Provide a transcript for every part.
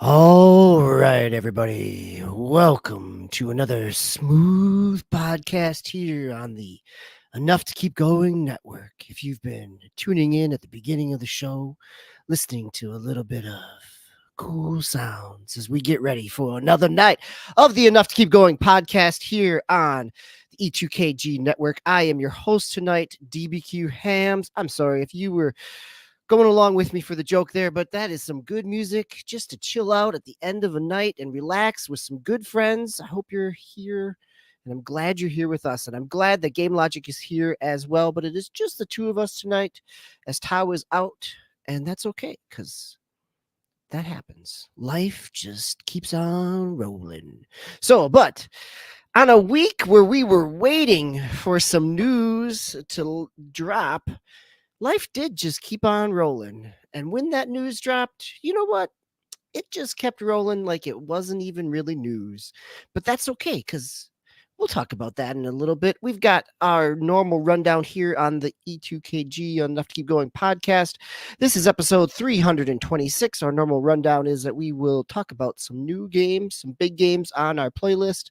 All right, everybody. Welcome to another smooth podcast here on the Enough to Keep Going network. If you've been tuning in at the beginning of the show, listening to a little bit of cool sounds as we get ready for another night of the Enough to Keep Going podcast here on the E2KG network. I am your host tonight, DBQ Hams. I'm sorry if you were going along with me for the joke there, but that is some good music just to chill out at the end of a night and relax with some good friends. I hope you're here, and I'm glad you're here with us, and I'm glad that Game Logic is here as well, but it is just the two of us tonight as Tao is out, and that's okay, because that happens. Life just keeps on rolling. So, but on a week where we were waiting for some news to drop, life did just keep on rolling. And when that news dropped, you know what? It just kept rolling like it wasn't even really news. But that's okay, because we'll talk about that in a little bit. We've got our normal rundown here on the E2KG Enough to Keep Going podcast. This is episode 326. Our normal rundown is that we will talk about some new games, some big games on our playlist,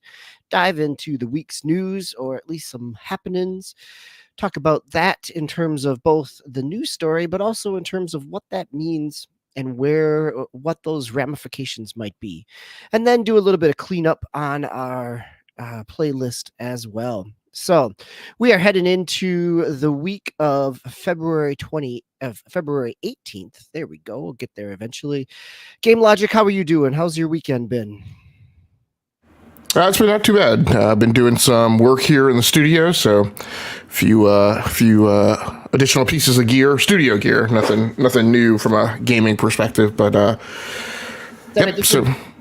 dive into the week's news, or at least some happenings. Talk about that in terms of both the news story, but also in terms of what that means and what those ramifications might be. And then do a little bit of cleanup on our playlist as well. So we are heading into the week of February 18th. There we go. We'll get there eventually. Game Logic, how are you doing? How's your weekend been? It's been not too bad. I've been doing some work here in the studio, so a few additional pieces of gear, studio gear. Nothing new from a gaming perspective, but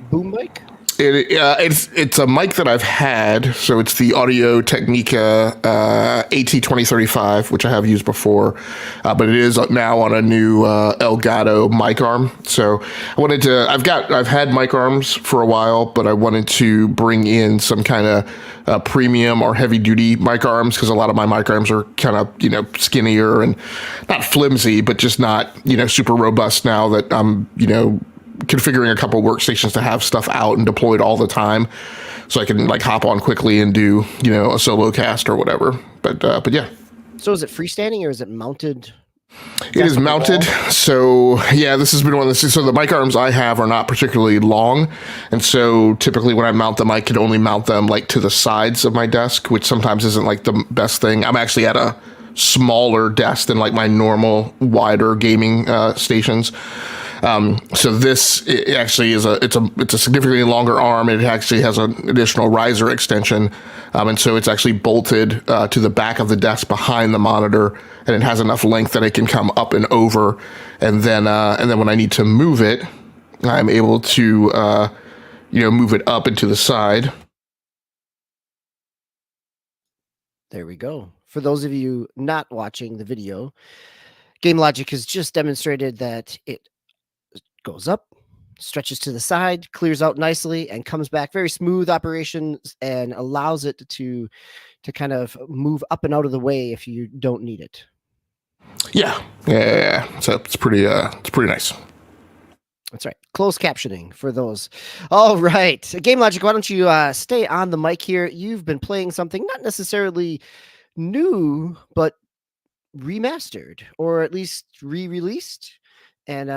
boom mic? It's a mic that I've had, so it's the Audio Technica AT2035, which I have used before, but it is now on a new Elgato mic arm. So I wanted to. I've had mic arms for a while, but I wanted to bring in some kind of premium or heavy duty mic arms, because a lot of my mic arms are kind of skinnier and not flimsy, but just not super robust now that I'm configuring a couple of workstations to have stuff out and deployed all the time, so I can hop on quickly and do a solo cast or whatever. But yeah. So is it freestanding or is it mounted? It is mounted. So yeah, this has been one of the. So the mic arms I have are not particularly long, and so typically when I mount them, I can only mount them to the sides of my desk, which sometimes isn't the best thing. I'm actually at a smaller desk than my normal wider gaming stations. So this actually is it's a significantly longer arm. It actually has an additional riser extension, and so it's actually bolted to the back of the desk behind the monitor, and it has enough length that it can come up and over, and then when I need to move it, I'm able to move it up and to the side. There we go. For those of you not watching the video, Game Logic has just demonstrated that it goes up, stretches to the side, clears out nicely, and comes back. Very smooth operation, and allows it to kind of move up and out of the way if you don't need it. Yeah. So it's pretty nice. That's right. Closed captioning for those. All right. Game Logic, why don't you stay on the mic here? You've been playing something not necessarily new, but remastered, or at least re-released. And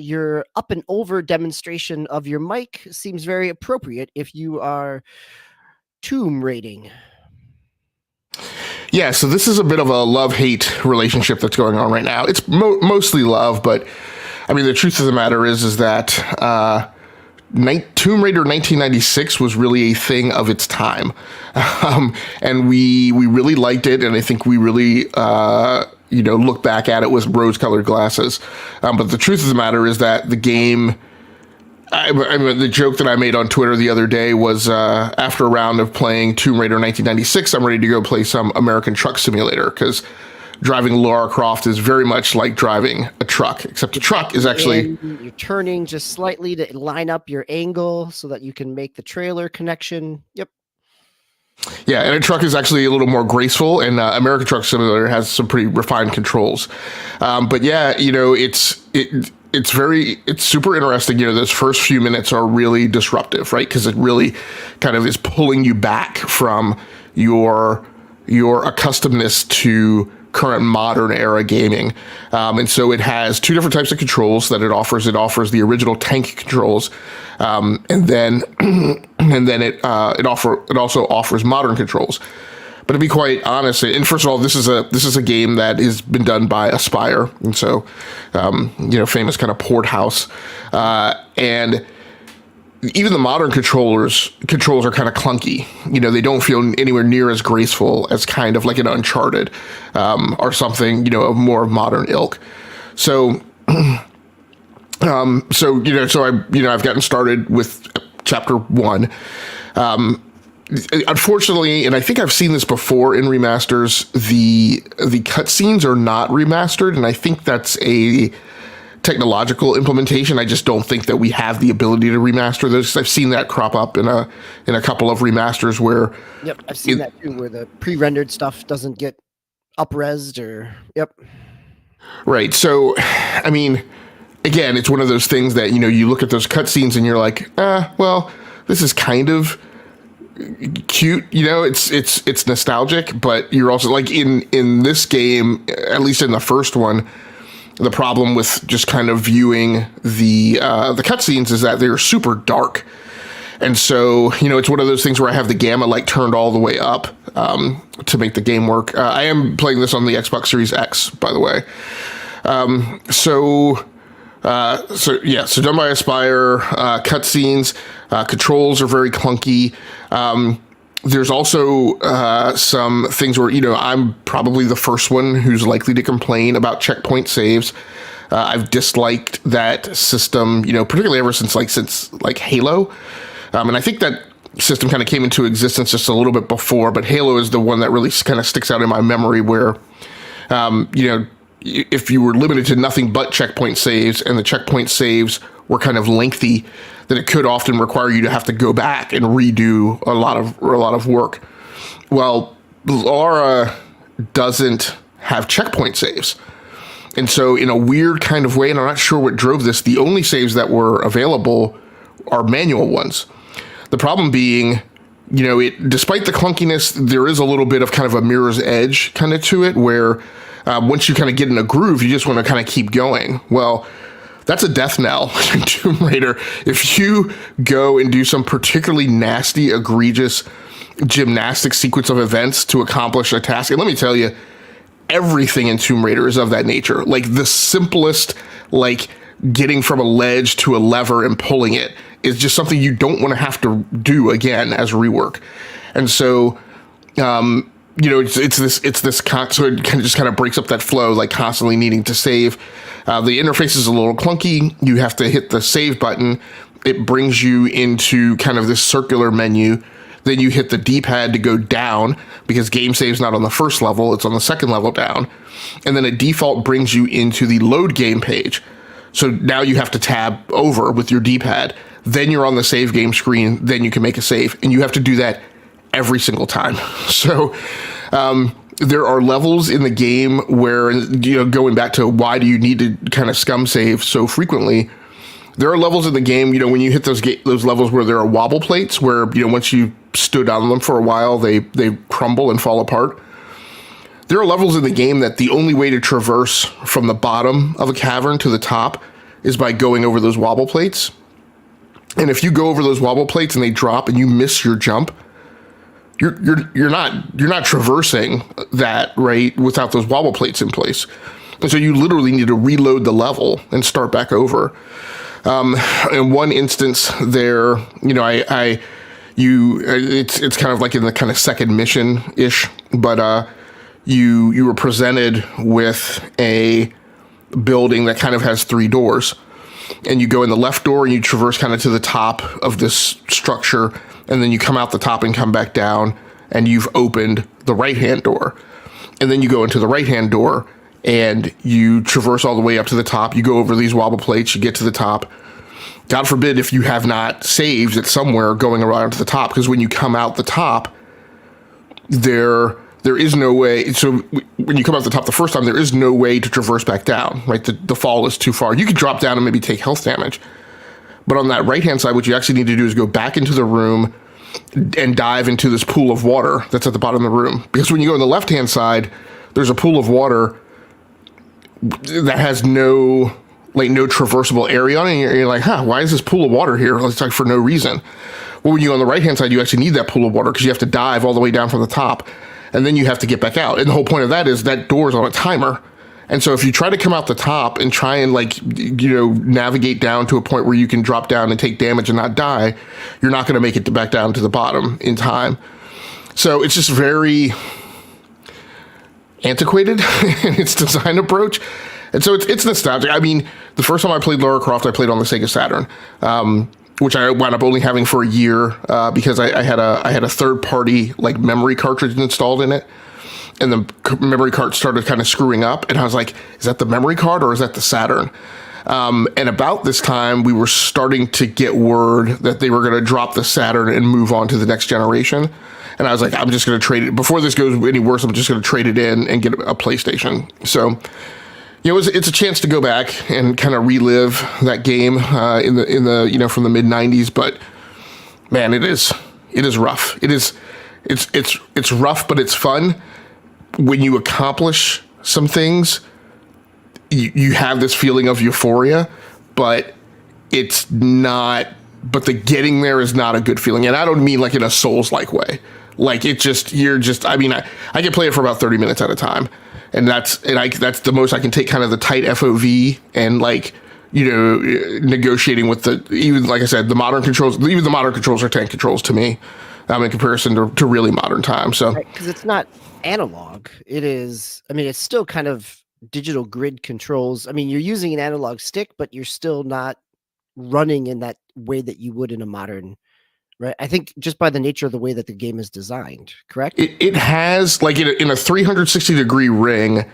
your up and over demonstration of your mic seems very appropriate if you are tomb raiding. Yeah, so this is a bit of a love-hate relationship that's going on right now. It's mostly love, but I mean, the truth of the matter is that Tomb Raider 1996 was really a thing of its time, and we really liked it, and I think we really look back at it with rose-colored glasses. But the truth of the matter is that the game. I mean, the joke that I made on Twitter the other day was after a round of playing Tomb Raider 1996, I'm ready to go play some American Truck Simulator, because driving Lara Croft is very much like driving a truck, except a truck is actually... You're turning just slightly to line up your angle so that you can make the trailer connection. Yep. Yeah, and a truck is actually a little more graceful, and American Truck Simulator has some pretty refined controls. But yeah, it's super interesting. Those first few minutes are really disruptive, right? Because it really kind of is pulling you back from your accustomedness to current modern era gaming. And so it has two different types of controls that it offers. It offers the original tank controls, and then it also offers modern controls. But to be quite honest, and first of all, this is a game that has been done by Aspire, and so famous kind of port house, and even the modern controls are kind of clunky. They don't feel anywhere near as graceful as kind of like an Uncharted or something of more modern ilk. So I've gotten started with chapter 1. Unfortunately, and I think I've seen this before in remasters, the cutscenes are not remastered, and I think that's a technological implementation. I just don't think that we have the ability to remaster those. I've seen that crop up in a couple of remasters where... Yep, I've seen that too, where the pre-rendered stuff doesn't get up-resed or... Yep. Right, so, I mean, again, it's one of those things that, you look at those cutscenes and you're like, well, this is kind of cute, it's nostalgic, but you're also like in this game, at least in the first one, the problem with just kind of viewing the cutscenes is that they're super dark. And so, it's one of those things where I have the gamma like turned all the way up to make the game work. I am playing this on the Xbox Series X, by the way. So done by Aspire. Cutscenes, controls are very clunky. There's also some things where, I'm probably the first one who's likely to complain about checkpoint saves. I've disliked that system, particularly ever since Halo. And I think that system kind of came into existence just a little bit before, but Halo is the one that really kind of sticks out in my memory where, if you were limited to nothing but checkpoint saves and the checkpoint saves were kind of lengthy, that it could often require you to have to go back and redo a lot of work. Well, Lara doesn't have checkpoint saves. And so in a weird kind of way, and I'm not sure what drove this, the only saves that were available are manual ones. The problem being, despite the clunkiness, there is a little bit of kind of a mirror's edge kind of to it where once you kind of get in a groove, you just want to kind of keep going. Well, that's a death knell in Tomb Raider. If you go and do some particularly nasty, egregious gymnastic sequence of events to accomplish a task, and let me tell you, everything in Tomb Raider is of that nature. Like the simplest, getting from a ledge to a lever and pulling it is just something you don't want to have to do again as rework. And so, so it just kind of breaks up that flow, like constantly needing to save. The interface is a little clunky. You have to hit the save button. It brings you into kind of this circular menu. Then you hit the D-pad to go down because game save's not on the first level. It's on the second level down. And then it default brings you into the load game page. So now you have to tab over with your D-pad. Then you're on the save game screen. Then you can make a save. And you have to do that every single time. So, there are levels in the game where, going back to why do you need to kind of scum save so frequently, there are levels in the game, when you hit those levels where there are wobble plates where, once you stood on them for a while, they crumble and fall apart. there are levels in the game that the only way to traverse from the bottom of a cavern to the top is by going over those wobble plates. And if you go over those wobble plates and they drop and you miss your jump, you're not traversing that, right, without those wobble plates in place. And so you literally need to reload the level and start back over. In one instance there, it's kind of like in the kind of second mission ish, but you were presented with a building that kind of has 3 doors, and you go in the left door and you traverse kind of to the top of this structure, and then you come out the top and come back down, and you've opened the right-hand door. And then you go into the right-hand door and you traverse all the way up to the top. You go over these wobble plates, you get to the top. God forbid if you have not saved it somewhere going around to the top, because when you come out the top, there is no way. So when you come out the top the first time, there is no way to traverse back down, right? The fall is too far. You could drop down and maybe take health damage. But on that right-hand side, what you actually need to do is go back into the room and dive into this pool of water that's at the bottom of the room. Because when you go on the left-hand side, there's a pool of water that has no traversable area on it. And you're like, why is this pool of water here? It's like for no reason. Well, when you go on the right-hand side, you actually need that pool of water because you have to dive all the way down from the top, and then you have to get back out. And the whole point of that is that door's on a timer. And so if you try to come out the top and try and navigate down to a point where you can drop down and take damage and not die, you're not going to make it back down to the bottom in time. So it's just very antiquated in its design approach. And so it's nostalgic. I mean, the first time I played Lara Croft, I played on the Sega Saturn, which I wound up only having for a year because I had a third-party memory cartridge installed in it, and the memory card started kind of screwing up, and I was like, is that the memory card or is that the Saturn? And about this time, we were starting to get word that they were going to drop the Saturn and move on to the next generation. And I was like, I'm just going to trade it. Before this goes any worse, I'm just going to trade it in and get a PlayStation. So, it's a chance to go back and kind of relive that game in the from the mid '90s. But man, it is rough. It's rough, but it's fun. When you accomplish some things, you have this feeling of euphoria, but it's not. But the getting there is not a good feeling, and I don't mean like in a Souls-like way. Like I can play it for about 30 minutes at a time. And that's the most I can take, kind of the tight FOV and negotiating with even like I said, the modern controls. Even the modern controls are tank controls to me, in comparison to really modern times. So because it's not analog, it is. I mean, it's still kind of digital grid controls. I mean, you're using an analog stick, but you're still not running in that way that you would in a modern. Right. I think just by the nature of the way that the game is designed, correct? It has, in a 360-degree ring,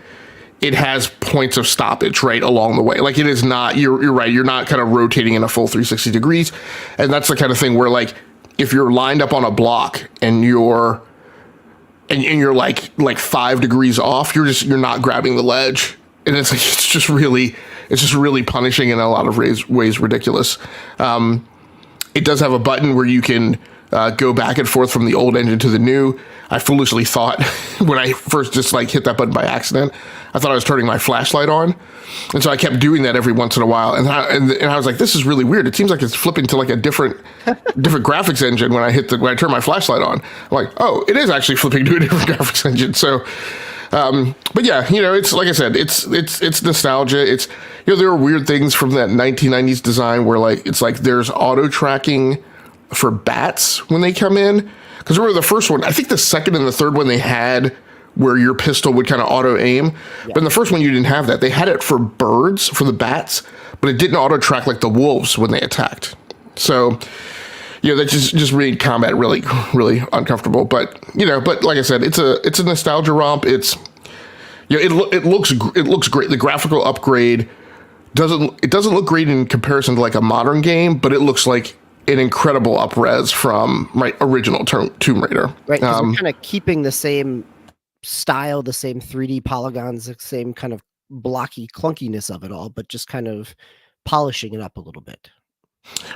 it has points of stoppage right along the way. Like, it is not, you're right, you're not kind of rotating in a full 360 degrees. And that's the kind of thing where, if you're lined up on a block and you're like 5 degrees off, you're not grabbing the ledge. And it's just really punishing in a lot of ways ridiculous. It does have a button where you can go back and forth from the old engine to the new. I foolishly thought when I first just hit that button by accident, I thought I was turning my flashlight on. And so I kept doing that every once in a while. And I was like, this is really weird. It seems like it's flipping to a different graphics engine when I turn my flashlight on. I'm like, oh, it is actually flipping to a different graphics engine. So, but yeah, it's like I said, it's nostalgia. It's, there are weird things from that 1990s design where there's auto tracking for bats when they come in. Because remember the first one, I think the second and the third one they had where your pistol would kind of auto aim. Yeah. But in the first one, you didn't have that. They had it for birds, for the bats, but it didn't auto track like the wolves when they attacked. So, that just made combat really, really uncomfortable. But, but like I said, it's a nostalgia romp. It's, it looks great. The graphical upgrade doesn't look great in comparison to a modern game, but it looks like an incredible up-res from original Tomb Raider. Right, because we're kind of keeping the same style, the same 3D polygons, the same kind of blocky clunkiness of it all, but just kind of polishing it up a little bit.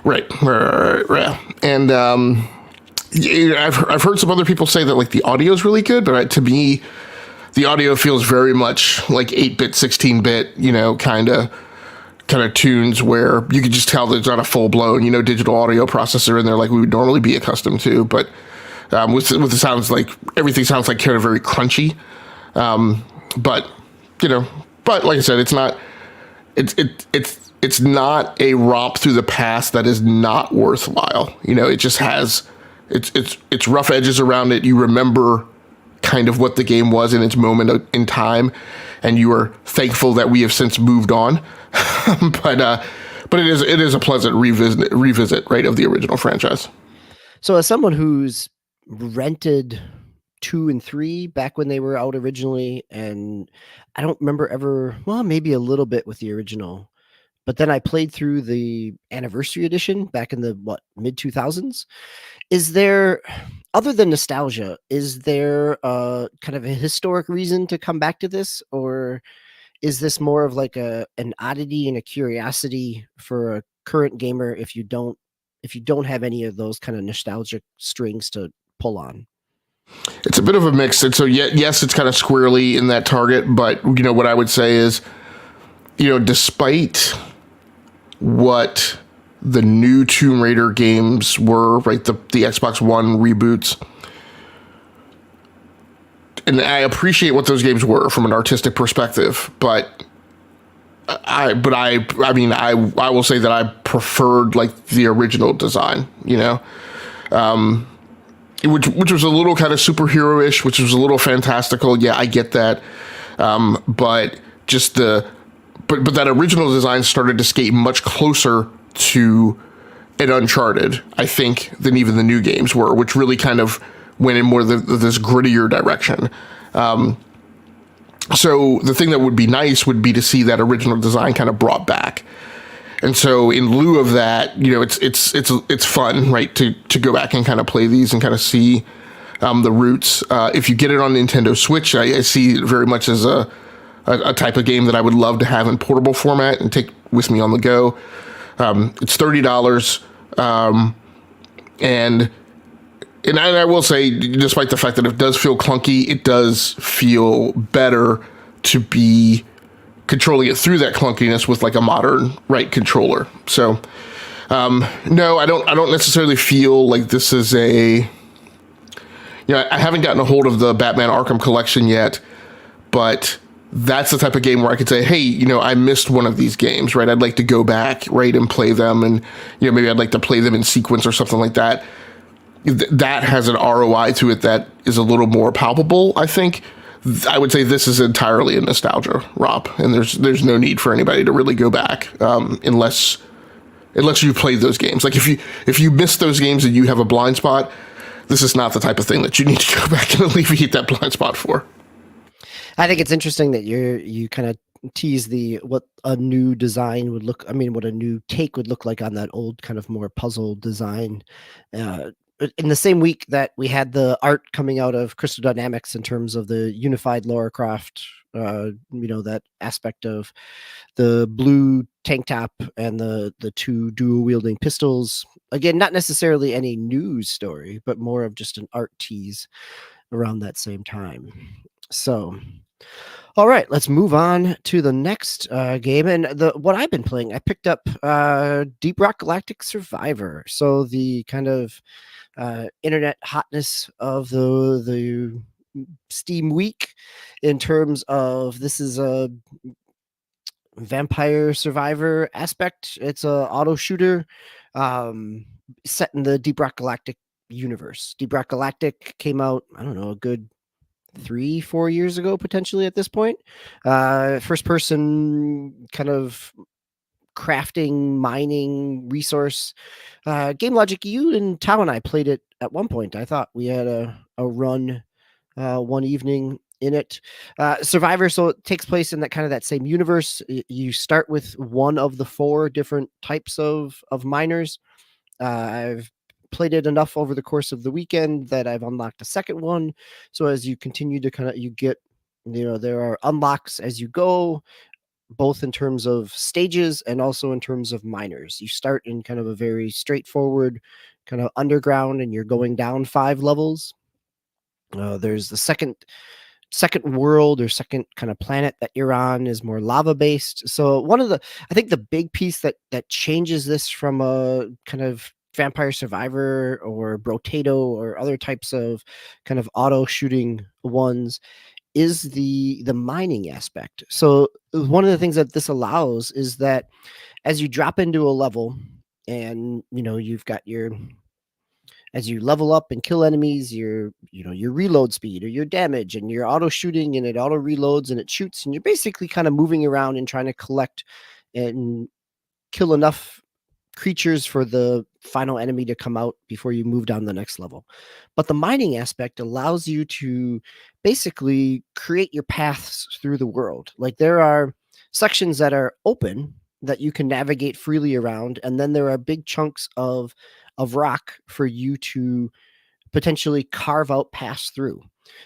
Right. And I've heard some other people say that the audio is really good, but to me, the audio feels very much like 8-bit, 16-bit, kind of tunes where you could just tell there's not a full blown, digital audio processor in there like we would normally be accustomed to. But with the sounds, like everything sounds like kind of very crunchy. But but like I said, it's not it's not a romp through the past that is not worthwhile. It just has it's rough edges around it. You remember kind of what the game was in its moment in time, and you are thankful that we have since moved on. but it is a pleasant revisit, right, of the original franchise. So as someone who's rented 2 and 3 back when they were out originally, and I don't remember ever, well, maybe a little bit with the original, but then I played through the anniversary edition back in the mid 2000s. Is there, other than nostalgia, is there kind of a historic reason to come back to this, or is this more of like an oddity and a curiosity for a current gamer if you don't have any of those kind of nostalgic strings to pull on? It's a bit of a mix. And so, yes, it's kind of squarely in that target. But, what I would say is, despite what the new Tomb Raider games were, right, the Xbox One reboots, and I appreciate what those games were from an artistic perspective, but I will say that I preferred like the original design, which was a little kind of superhero-ish, which was a little fantastical. Yeah, I get that. But just but that original design started to skate much closer to an Uncharted, I think, than even the new games were, which really kind of went in more this grittier direction. So the thing that would be nice would be to see that original design kind of brought back. And so in lieu of that, it's fun, right, to go back and kind of play these and kind of see the roots. If you get it on Nintendo Switch, I see it very much as a type of game that I would love to have in portable format and take with me on the go. It's $30, and I will say, despite the fact that it does feel clunky, it does feel better to be controlling it through that clunkiness with like a modern right controller. So, no, I don't necessarily feel like this is I haven't gotten a hold of the Batman Arkham collection yet, but that's the type of game where I could say, hey, I missed one of these games, right? I'd like to go back, right, and play them, and maybe I'd like to play them in sequence or something like that. That has an ROI to it that is a little more palpable, I think. I would say this is entirely a nostalgia romp, and there's no need for anybody to really go back unless you played those games. Like if you missed those games and you have a blind spot, this is not the type of thing that you need to go back and alleviate that blind spot for. I think it's interesting that you kind of tease what a new design would look. I mean, what a new take would look like on that old kind of more puzzle design. In the same week that we had the art coming out of Crystal Dynamics in terms of the unified Lara Croft, that aspect of the blue tank top and the two dual wielding pistols. Again, not necessarily any news story, but more of just an art tease around that same time. So, all right, let's move on to the next game. And what I've been playing, I picked up Deep Rock Galactic Survivor. So the kind of internet hotness of the Steam week in terms of this is a vampire survivor aspect. It's a auto shooter set in the Deep Rock Galactic universe. Deep Rock Galactic came out, I don't know, a good 3-4 years ago, potentially at this point. First person kind of crafting, mining, resource. Game Logic, you and Tao and I played it at one point. I thought we had a run one evening in it. Survivor, so it takes place in that kind of that same universe. You start with one of the 4 different types of miners. I've played it enough over the course of the weekend that I've unlocked a second one. So as you continue to you get, there are unlocks as you go, both in terms of stages and also in terms of miners. You start in kind of a very straightforward kind of underground, and you're going down 5 levels. There's the second second world or second kind of planet that you're on is more lava based. So I think the big piece that changes this from a kind of Vampire Survivor or Brotato or other types of kind of auto shooting ones is the mining aspect. So one of the things that this allows is that as you drop into a level and you've got your as you level up and kill enemies, your reload speed or your damage and your auto shooting, and it auto reloads and it shoots, and you're basically kind of moving around and trying to collect and kill enough creatures for the final enemy to come out before you move down the next level. But the mining aspect allows you to basically create your paths through the world. Like, there are sections that are open that you can navigate freely around, and then there are big chunks of rock for you to potentially carve out paths through.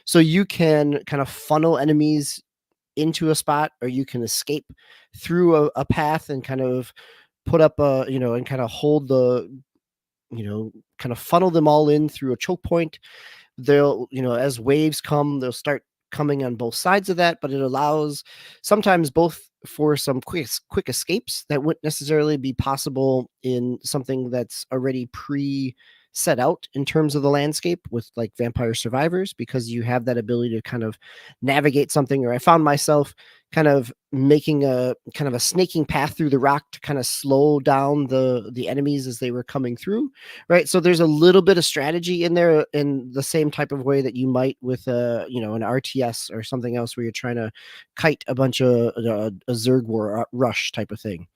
So you can kind of funnel enemies into a spot, or you can escape through a path and kind of put up and kind of hold kind of funnel them all in through a choke point. They'll, as waves come, they'll start coming on both sides of that, but it allows sometimes both for some quick escapes that wouldn't necessarily be possible in something that's already set out in terms of the landscape with like Vampire Survivors, because you have that ability to kind of navigate something. Or I found myself kind of making a kind of a snaking path through the rock to kind of slow down the enemies as they were coming through, right? So there's a little bit of strategy in there, in the same type of way that you might with an RTS or something else, where you're trying to kite a bunch of a Zerg War rush type of thing.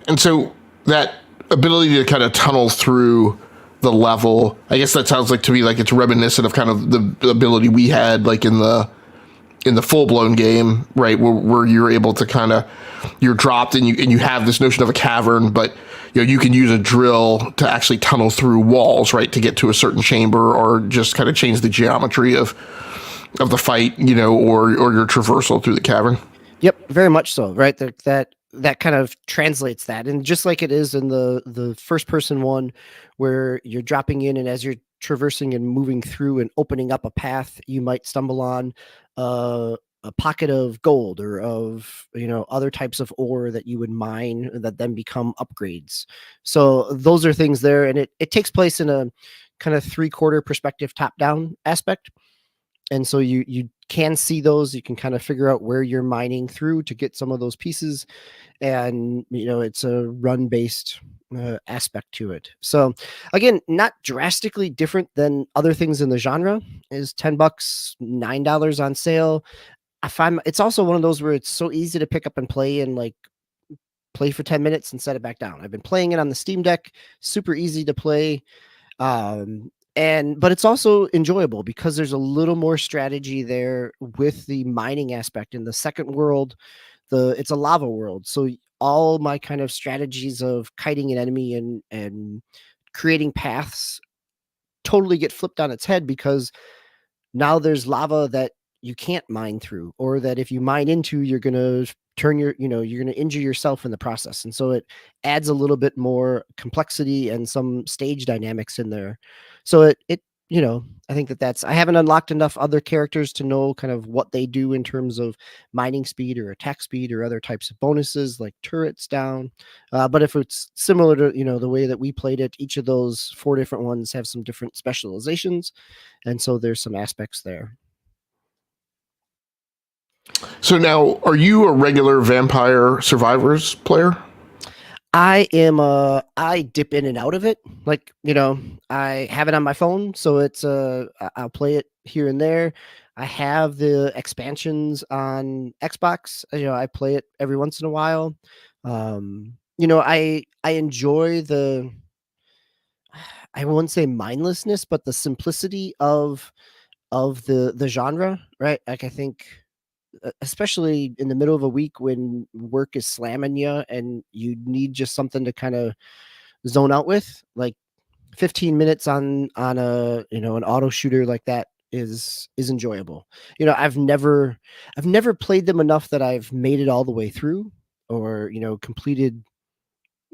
And so that ability to kind of tunnel through the level, I guess that sounds like to me like it's reminiscent of kind of the ability we had like in the full blown game, right? Where you're able to kind of, you're dropped and you have this notion of a cavern, but you can use a drill to actually tunnel through walls, right, to get to a certain chamber, or just kind of change the geometry of the fight, or your traversal through the cavern. Yep, very much so, right? That kind of translates that. And just like it is in the first person one, where you're dropping in, and as you're traversing and moving through and opening up a path, you might stumble on a pocket of gold, or of other types of ore that you would mine that then become upgrades. So those are things there, and it takes place in a kind of 3/4 perspective top down aspect. And so you can see those, you can kind of figure out where you're mining through to get some of those pieces. And it's a run based aspect to it. So again, not drastically different than other things in the genre. Is $10, $9 on sale. I find it's also one of those where it's so easy to pick up and play, and like play for 10 minutes and set it back down. I've been playing it on the Steam Deck, super easy to play. But it's also enjoyable because there's a little more strategy there with the mining aspect. In the second world, it's a lava world, so all my kind of strategies of kiting an enemy and creating paths totally get flipped on its head, because now there's lava that you can't mine through, or that if you mine into, you're going to you're going to injure yourself in the process. And so it adds a little bit more complexity and some stage dynamics in there. So it I think I haven't unlocked enough other characters to know kind of what they do in terms of mining speed or attack speed or other types of bonuses like turrets down. But if it's similar to, the way that we played it, each of those 4 different ones have some different specializations. And so there's some aspects there. So now, are you a regular Vampire Survivors player? I dip in and out of it. Like, I have it on my phone, so I'll play it here and there. I have the expansions on Xbox. I play it every once in a while. I enjoy I wouldn't say mindlessness, but the simplicity of the genre, right? Like, I think especially in the middle of a week when work is slamming you and you need just something to kind of zone out with, like 15 minutes on an auto shooter like that is enjoyable. I've never played them enough that I've made it all the way through, or completed,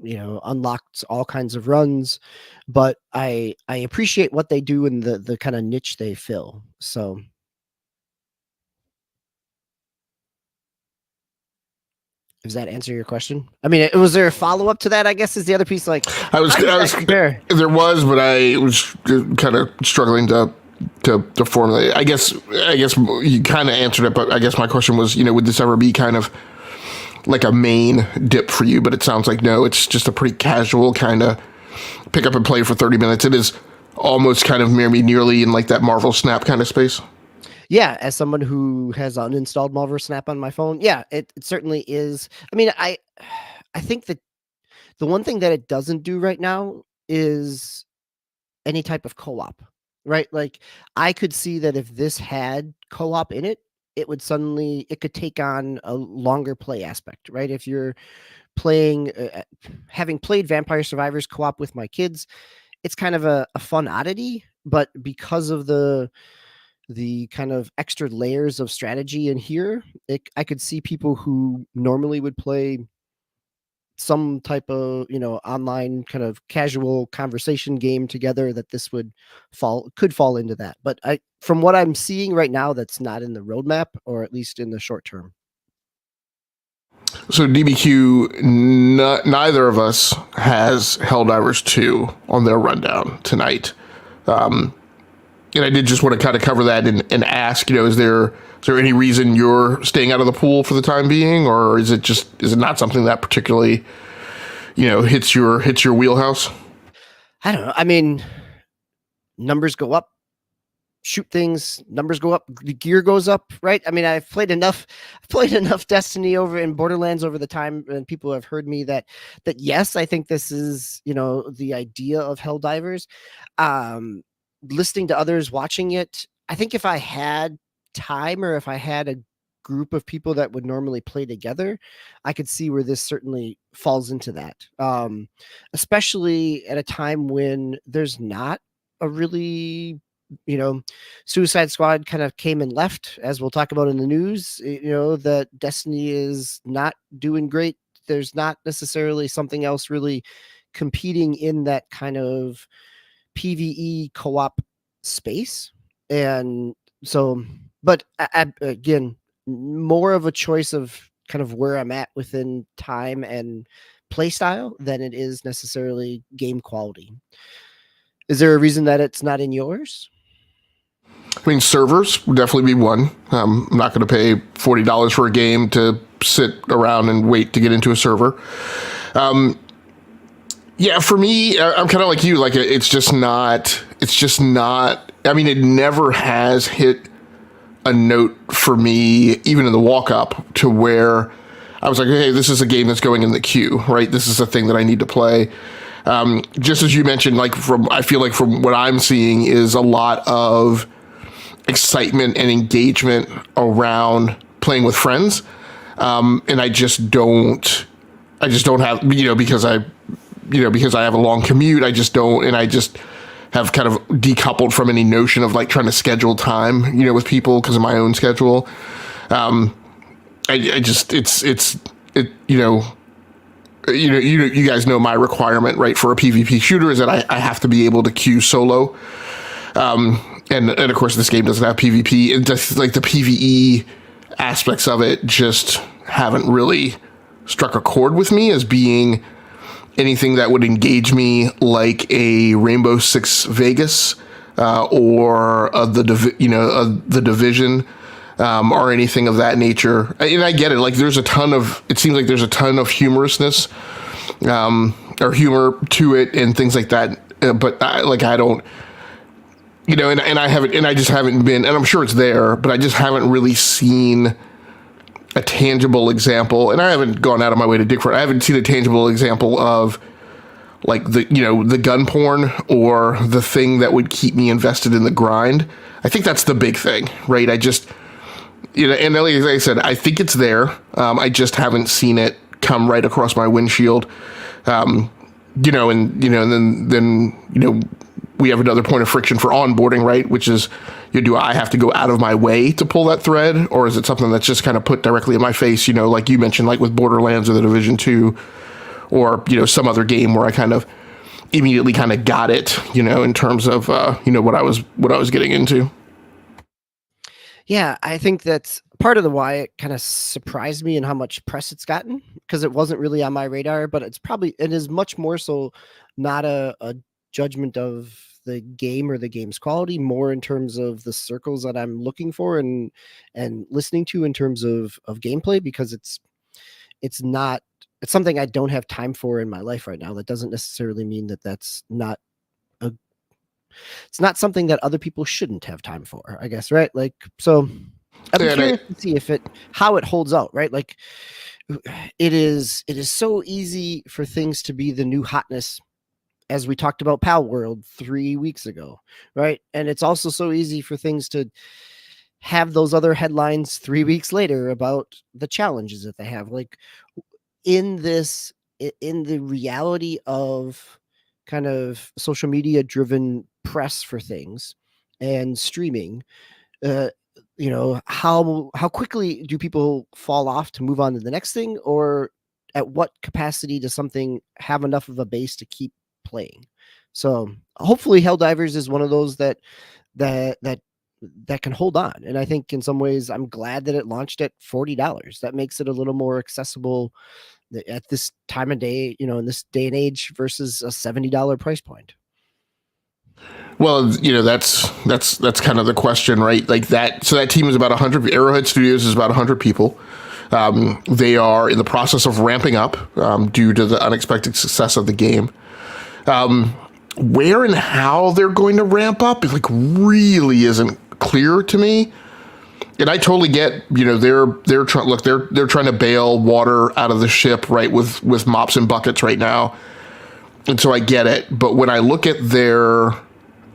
unlocked all kinds of runs, but I appreciate what they do and the kind of niche they fill. So Does that answer your question? I mean, was there a follow up to that? I guess is the other piece. Like, I was compare? There was, but I was kind of struggling to formulate. I guess you kind of answered it, but I guess my question was, would this ever be kind of like a main dip for you? But it sounds like no, it's just a pretty casual kind of pick up and play for 30 minutes. It is almost kind of nearly in like that Marvel Snap kind of space. Yeah, as someone who has uninstalled Marvel Snap on my phone, yeah, it certainly is. I mean, I think that the one thing that it doesn't do right now is any type of co-op, right? Like, I could see that if this had co-op in it, it could take on a longer play aspect, right? If you're playing, having played Vampire Survivors co-op with my kids, it's kind of a fun oddity, but because of the kind of extra layers of strategy in here, I could see people who normally would play some type of online kind of casual conversation game together, that this could fall into that. But from what I'm seeing right now, that's not in the roadmap, or at least in the short term. So DBQ, neither of us has Helldivers 2 on their rundown tonight. And I did just want to kind of cover that and ask, is there any reason you're staying out of the pool for the time being, or is it not something that particularly, hits your wheelhouse? I don't know. I mean, numbers go up, shoot things, numbers go up, the gear goes up, right? I mean, I've played enough Destiny over in Borderlands over the time, and people have heard me that yes, I think this is, the idea of Helldivers. Listening to others watching it, I think if I had time, or if I had a group of people that would normally play together, I could see where this certainly falls into that. Especially at a time when there's not a really, Suicide Squad kind of came and left, as we'll talk about in the news, that Destiny is not doing great. There's not necessarily something else really competing in that kind of PvE co-op space. And so, but again, more of a choice of kind of where I'm at within time and play style than it is necessarily game quality. Is there a reason that it's not in yours? I mean, servers would definitely be one. I'm not going to pay $40 for a game to sit around and wait to get into a server. Yeah, for me, I'm kind of like you. Like, it's just not. I mean, it never has hit a note for me, even in the walk up, to where I was like, hey, this is a game that's going in the queue, right? This is a thing that I need to play. Just as you mentioned, I feel like from what I'm seeing is a lot of excitement and engagement around playing with friends. And I just don't have, because I have a long commute, I just have kind of decoupled from any notion of like trying to schedule time, with people because of my own schedule. You guys know my requirement, right, for a PvP shooter is that I have to be able to queue solo. And of course this game doesn't have PvP, and just like the PvE aspects of it just haven't really struck a chord with me as being anything that would engage me like a Rainbow Six Vegas, or the Division, or anything of that nature. And I get it. Like, it seems like there's a ton of humorousness, or humor to it and things like that. But I don't, and I just haven't been, and I'm sure it's there, but I just haven't really seen a tangible example, and I haven't gone out of my way to dig for it. I haven't seen a tangible example of like the gun porn, or the thing that would keep me invested in the grind. I think that's the big thing, right? I just, and like I said, I think it's there. I just haven't seen it come right across my windshield. And then we have another point of friction for onboarding, right? Which is, do I have to go out of my way to pull that thread, or is it something that's just kind of put directly in my face? Like you mentioned, like with Borderlands or the Division 2, or some other game where I kind of immediately kind of got it, in terms of what I was getting into. Yeah, I think that's part of the why it kind of surprised me in how much press it's gotten, because it wasn't really on my radar, but it is much more so not a judgment of the game or the game's quality, more in terms of the circles that I'm looking for and listening to in terms of gameplay, because it's not it's something I don't have time for in my life right now. That doesn't necessarily mean that that's not a it's not something that other people shouldn't have time for, I guess, right? Like, so I'd be And I, curious to see how it holds out, right? Like, it is so easy for things to be the new hotness, as we talked about Pal World 3 weeks ago, right? And it's also so easy for things to have those other headlines 3 weeks later about the challenges that they have. Like, in this in the reality of kind of social media driven press for things and streaming, uh how quickly do people fall off to move on to the next thing, or at what capacity does something have enough of a base to keep playing? So hopefully Helldivers is one of those that that that can hold on, and I think in some ways I'm glad that it launched at $40. That makes it a little more accessible at this time of day, in this day and age, versus a $70 price point. well, that's kind of the question, right? Like that. So that team is about 100. Arrowhead Studios is about 100 people. They are in the process of ramping up due to the unexpected success of the game. Where and how they're going to ramp up is like really isn't clear to me. And I totally get, they're trying. Look, they're trying to bail water out of the ship, right, with mops and buckets right now, and so I get it. But when I look at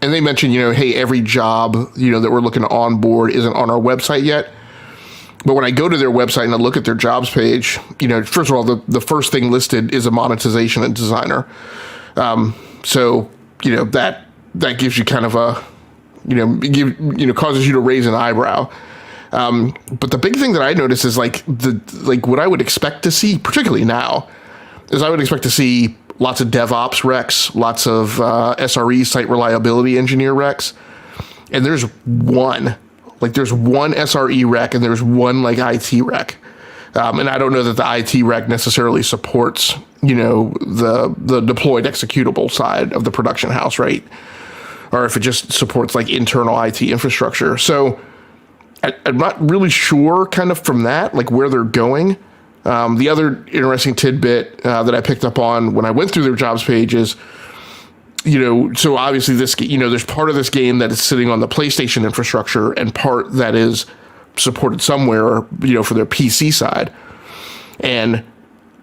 and they mentioned, hey, every job, that we're looking to onboard isn't on our website yet. But when I go to their website and I look at their jobs page, first of all, the first thing listed is a monetization and designer. So that gives you kind of a, causes you to raise an eyebrow. But the big thing that I notice is like what I would expect to see, particularly now, is I would expect to see lots of DevOps recs, lots of SRE, site reliability engineer recs, and there's one SRE rec and there's one like IT rec. And I don't know that the IT rec necessarily supports, the deployed executable side of the production house, right? Or if it just supports like internal IT infrastructure. So I'm not really sure kind of from that, like where they're going. The other interesting tidbit that I picked up on when I went through their jobs page is, so obviously there's part of this game that is sitting on the PlayStation infrastructure and part that is supported somewhere, for their PC side. And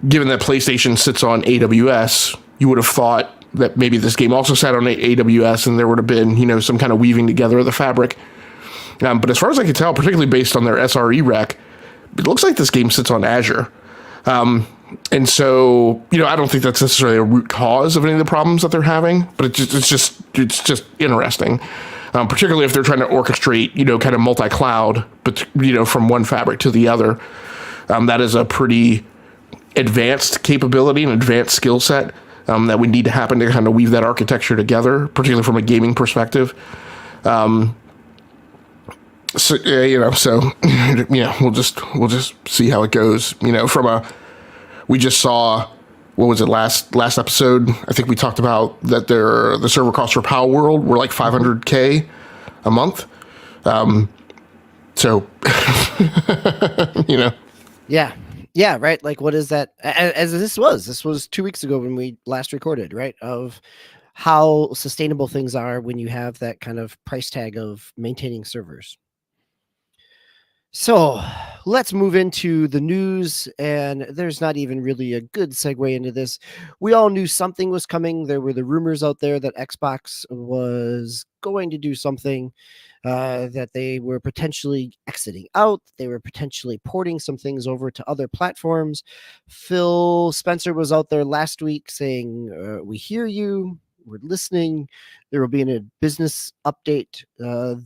given that PlayStation sits on AWS, you would have thought that maybe this game also sat on AWS and there would have been, some kind of weaving together of the fabric. But as far as I can tell, particularly based on their SRE rec, it looks like this game sits on Azure. And so, I don't think that's necessarily a root cause of any of the problems that they're having, but it's just interesting, particularly if they're trying to orchestrate, kind of multi-cloud, but, from one fabric to the other. That is a pretty advanced capability and advanced skill set that would need to happen to kind of weave that architecture together, particularly from a gaming perspective. So we'll just see how it goes. We just saw, what was it, last episode? I think we talked about that the server costs for Power World were like $500K a month. So Yeah, right. Like, what is that? As this was 2 weeks ago when we last recorded, right? Of how sustainable things are when you have that kind of price tag of maintaining servers. So let's move into the news, and there's not even really a good segue into this. We all knew something was coming. There were the rumors out there that Xbox was going to do something, that they were potentially exiting out. They were potentially porting some things over to other platforms. Phil Spencer was out there last week saying, we hear you. We're listening. There will be a business update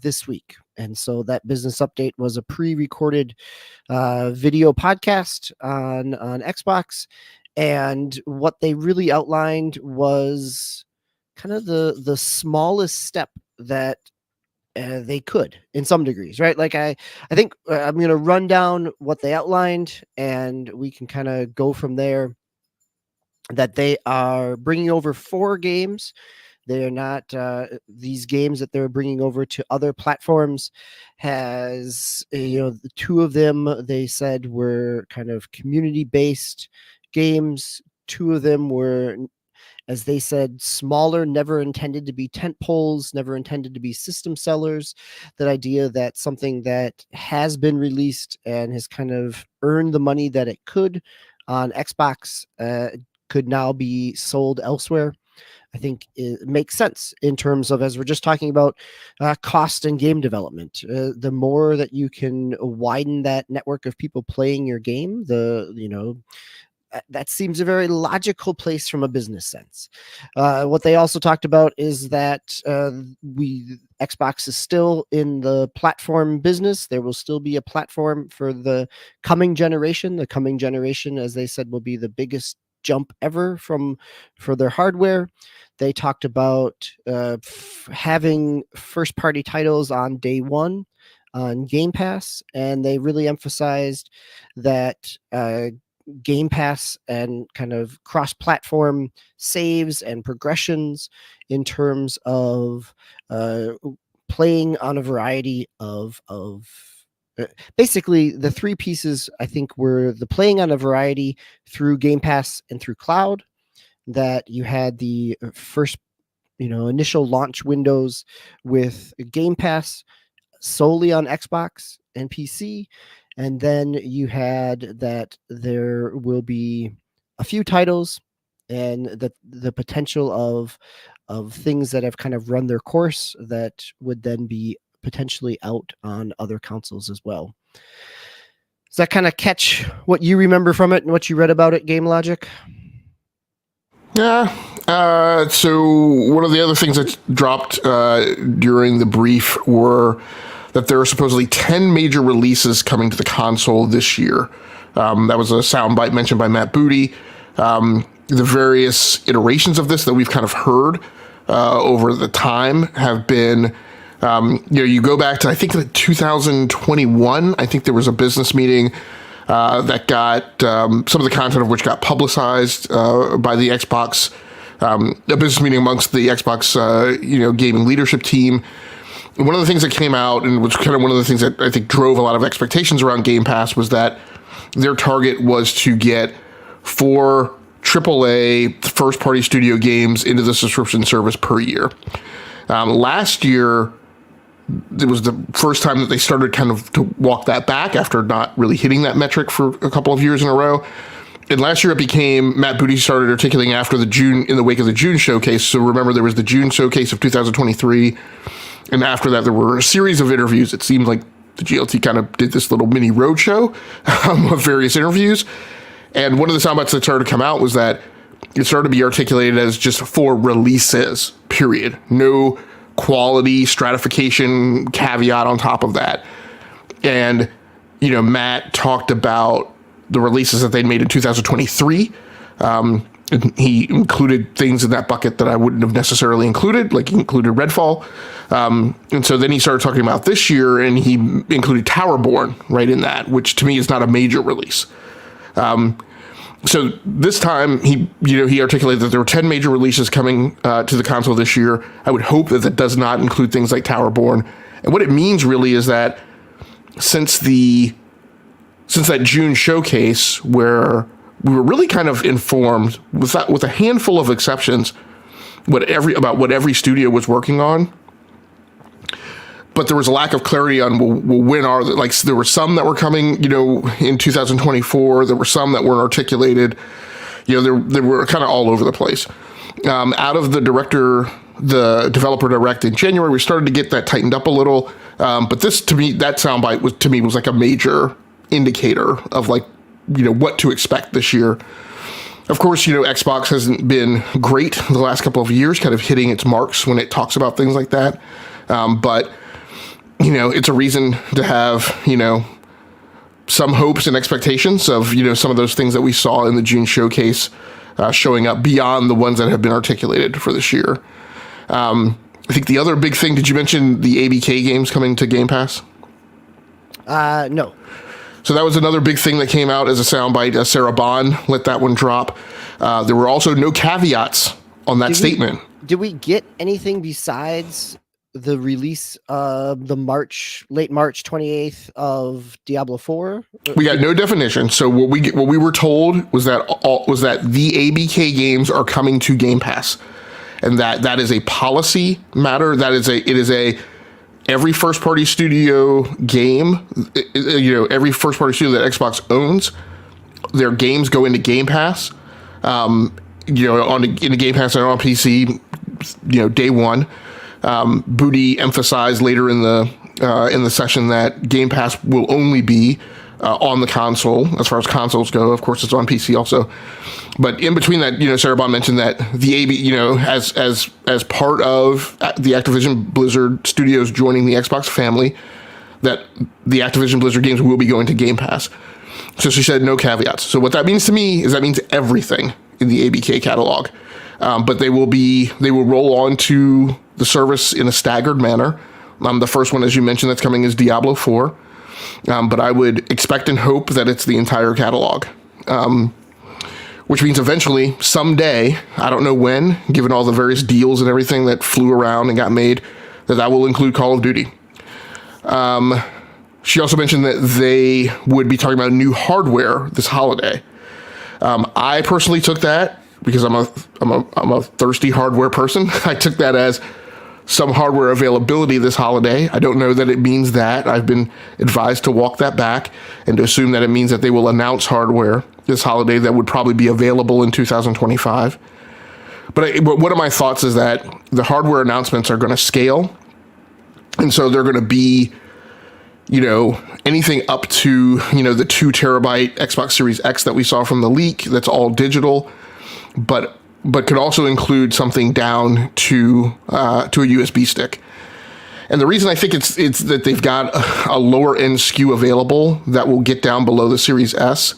this week. And so that business update was a pre-recorded video podcast on Xbox. And what they really outlined was kind of the smallest step that they could in some degrees, right? Like I think I'm going to run down what they outlined, and we can kind of go from there. That they are bringing over 4 games. They are not these games that they're bringing over to other platforms. Has the 2 of them they said were kind of community based games. 2 of them were, as they said, smaller, never intended to be tent poles, never intended to be system sellers. That idea that something that has been released and has kind of earned the money that it could on Xbox could now be sold elsewhere. I think it makes sense in terms of, as we're just talking about, cost and game development. The more that you can widen that network of people playing your game, that seems a very logical place from a business sense. What they also talked about is that Xbox is still in the platform business. There will still be a platform for the coming generation. The coming generation, as they said, will be the biggest jump ever for their hardware. They talked about having first party titles on day one on Game Pass, and they really emphasized that Game Pass and kind of cross-platform saves and progressions in terms of playing on a variety of basically the 3 pieces. I think were the playing on a variety through Game Pass and through cloud. That you had the first initial launch windows with Game Pass solely on Xbox and PC. And then you had that there will be a few titles and the potential of things that have kind of run their course that would then be potentially out on other consoles as well. Does that kind of catch what you remember from it and what you read about it, Game Logic? Yeah. So one of the other things that dropped during the brief were that there are supposedly 10 major releases coming to the console this year. That was a soundbite mentioned by Matt Booty. The various iterations of this that we've kind of heard over the time have been, you go back to, I think, 2021. I think there was a business meeting that got some of the content of which got publicized by the Xbox, a business meeting amongst the Xbox, gaming leadership team. One of the things that came out, and was kind of one of the things that I think drove a lot of expectations around Game Pass, was that their target was to get 4 AAA first-party studio games into the subscription service per year. Last year, it was the first time that they started kind of to walk that back after not really hitting that metric for a couple of years in a row. And last year it became, Matt Booty started articulating after in the wake of the June showcase. So remember, there was the June showcase of 2023. And after that, there were a series of interviews. It seemed like the GLT kind of did this little mini roadshow of various interviews. And one of the soundbites that started to come out was that it started to be articulated as just 4 releases, period. No quality stratification caveat on top of that. And, Matt talked about the releases that they'd made in 2023. He included things in that bucket that I wouldn't have necessarily included, like he included Redfall. And so then he started talking about this year, and he included Towerborn right in that, which to me is not a major release. So this time he articulated that there were 10 major releases coming to the console this year. I would hope that does not include things like Towerborn. And what it means really is that since that June showcase, where we were really kind of informed with a handful of exceptions about what every studio was working on, but there was a lack of clarity on when there were some that were coming, in 2024. There were some that weren't articulated. They were kind of all over the place. Out of the developer direct in January, we started to get that tightened up a little. But this, to me, that soundbite was like a major indicator of what to expect this year. Of course, Xbox hasn't been great the last couple of years, kind of hitting its marks when it talks about things like that. But it's a reason to have, some hopes and expectations of, some of those things that we saw in the June showcase showing up beyond the ones that have been articulated for this year. I think the other big thing, did you mention the ABK games coming to Game Pass? No. So that was another big thing that came out as a soundbite. Sarah Bond let that one drop. There were also no caveats on that statement. Did we get anything besides the release the late March 28th of Diablo 4? We got no definition. So what we were told was that the ABK games are coming to Game Pass, and that is a policy matter. It is a every first party studio game, every first party studio that Xbox owns, their games go into Game Pass. In the Game Pass and on PC, day one. Booty emphasized later in the session that Game Pass will only be on the console. As far as consoles go, of course, it's on PC also. But in between that, Sarah Bond mentioned that the as part of the Activision Blizzard Studios joining the Xbox family, that the Activision Blizzard games will be going to Game Pass. So she said no caveats. So what that means to me is that means everything in the ABK catalog. But they will roll on to the service in a staggered manner. The first one, as you mentioned, that's coming is Diablo 4. But I would expect and hope that it's the entire catalog. Which means eventually, someday, I don't know when, given all the various deals and everything that flew around and got made, that will include Call of Duty. She also mentioned that they would be talking about new hardware this holiday. I personally took that, because I'm a thirsty hardware person. I took that as some hardware availability this holiday. I don't know that it means that. I've been advised to walk that back and to assume that it means that they will announce hardware this holiday that would probably be available in 2025. But one of my thoughts is that the hardware announcements are going to scale. And so they're going to be, anything up to, the 2 terabyte Xbox Series X that we saw from the leak. That's all digital. But could also include something down to a USB stick. And the reason I think it's that they've got a lower end SKU available that will get down below the Series S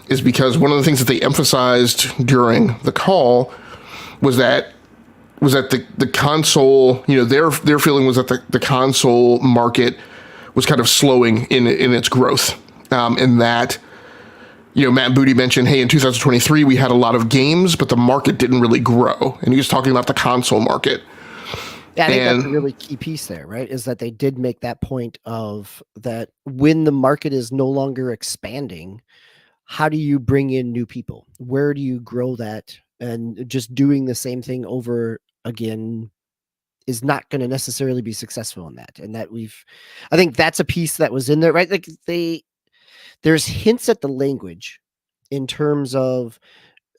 is because one of the things that they emphasized during the call was that the console, their feeling was that the console market was kind of slowing in its growth, and that. Matt Booty mentioned, hey, in 2023, we had a lot of games, but the market didn't really grow. And he was talking about the console market. Yeah, I think that's a really key piece there, right? Is that they did make that point of that when the market is no longer expanding, how do you bring in new people? Where do you grow that? And just doing the same thing over again is not going to necessarily be successful in that. And that I think that's a piece that was in there, right? Like there's hints at the language in terms of,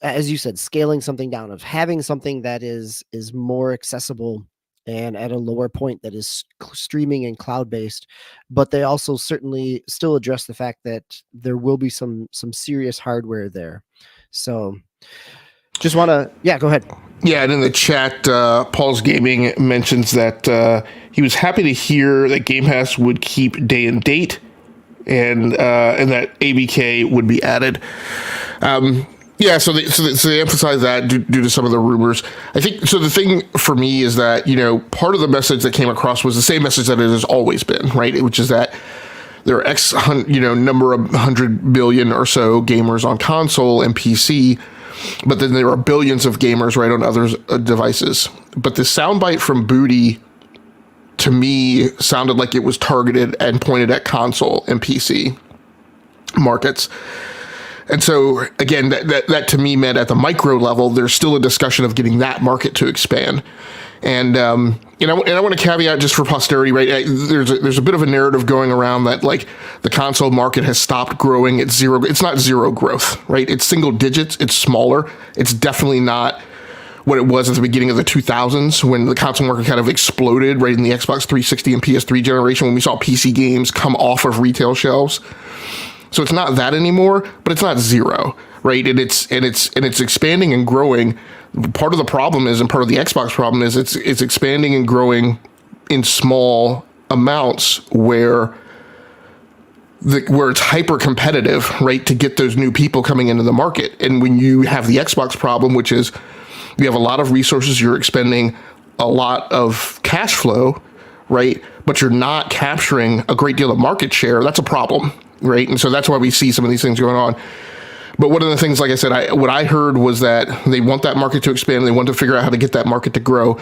as you said, scaling something down, of having something that is more accessible and at a lower point that is streaming and cloud-based. But they also certainly still address the fact that there will be some serious hardware there. So just want to, go ahead. Yeah, and in the chat, Paul's Gaming mentions that he was happy to hear that Game Pass would keep day and date, and that ABK would be added. So they emphasize that due to some of the rumors. I think so. The thing for me is that part of the message that came across was the same message that it has always been, right? Which is that there are number of 100 billion or so gamers on console and PC, but then there are billions of gamers right on other devices. But the soundbite from Booty, to me, sounded like it was targeted and pointed at console and PC markets. And so, again, that to me meant at the micro level, there's still a discussion of getting that market to expand. And I want to caveat just for posterity, right? There's a bit of a narrative going around that like the console market has stopped growing. It's zero. It's not zero growth, right? It's single digits. It's smaller. It's definitely not what it was at the beginning of the 2000s when the console market kind of exploded right in the Xbox 360 and PS3 generation when we saw PC games come off of retail shelves. So it's not that anymore, but it's not zero, right? And it's expanding and growing. Part of the problem is, and part of the Xbox problem is, it's expanding and growing in small amounts where it's hyper competitive, right, to get those new people coming into the market. And when you have the Xbox problem, which is you have a lot of resources, you're expending a lot of cash flow, right? But you're not capturing a great deal of market share. That's a problem, right? And so that's why we see some of these things going on. But one of the things, like I said, what I heard was that they want that market to expand. They want to figure out how to get that market to grow.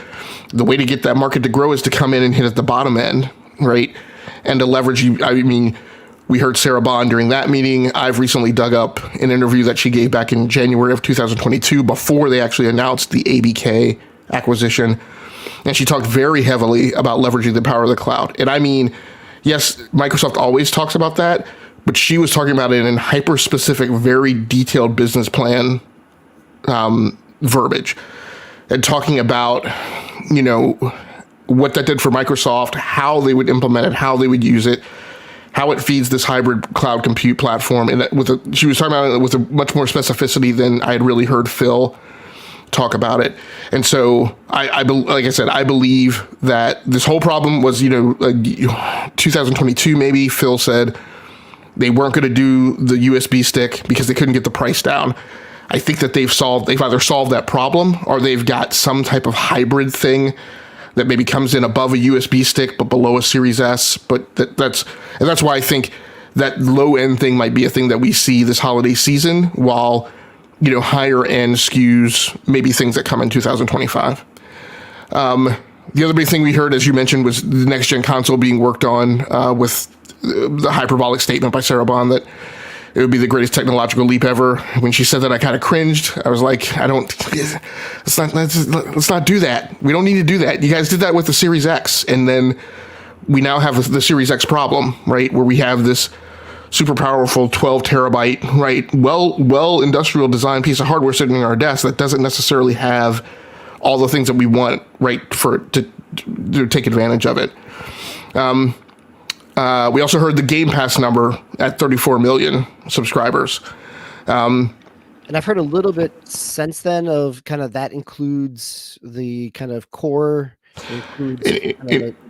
The way to get that market to grow is to come in and hit at the bottom end, right? And to leverage you. I mean, we heard Sarah Bond during that meeting. I've recently dug up an interview that she gave back in January of 2022 before they actually announced the ABK acquisition. And she talked very heavily about leveraging the power of the cloud. And I mean, yes, Microsoft always talks about that, but she was talking about it in hyper-specific, very detailed business plan verbiage, and talking about, you know, what that did for Microsoft, how they would implement it, how they would use it, how it feeds this hybrid cloud compute platform. And she was talking about it with a much more specificity than I had really heard Phil talk about it. And so like I said, I believe that this whole problem was, 2022, maybe Phil said they weren't going to do the USB stick because they couldn't get the price down. I think that they've either solved that problem or they've got some type of hybrid thing that maybe comes in above a USB stick but below a Series S. But that's why I think that low end thing might be a thing that we see this holiday season, while higher end SKUs, maybe things that come in 2025. The other big thing we heard, as you mentioned, was the next gen console being worked on with the hyperbolic statement by Sarah Bond that it would be the greatest technological leap ever. When she said that, I kind of cringed. I was like, let's not do that. We don't need to do that. You guys did that with the Series X, and then we now have the Series X problem, right? Where we have this super powerful 12 terabyte, right? Well industrial design piece of hardware sitting on our desk that doesn't necessarily have all the things that we want, right, to take advantage of it. We also heard the Game Pass number at 34 million subscribers. And I've heard a little bit since then of kind of that includes the kind of core,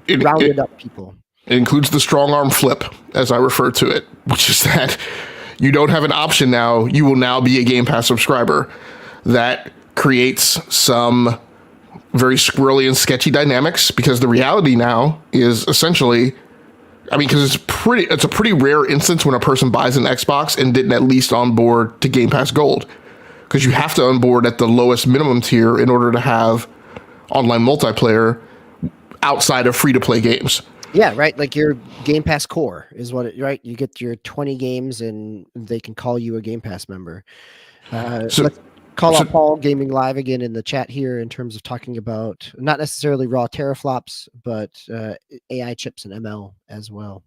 rounded up people. It includes the strong arm flip, as I refer to it, which is that you don't have an option now. You will now be a Game Pass subscriber. That creates some very squirrely and sketchy dynamics, because the reality now is essentially, because it's a pretty rare instance when a person buys an Xbox and didn't at least onboard to Game Pass Gold, because you have to onboard at the lowest minimum tier in order to have online multiplayer outside of free-to-play games. Yeah, right. Like your Game Pass Core is right? You get your 20 games and they can call you a Game Pass member. Let's call out Paul Gaming Live again in the chat here in terms of talking about not necessarily raw teraflops, but AI chips and ML as well,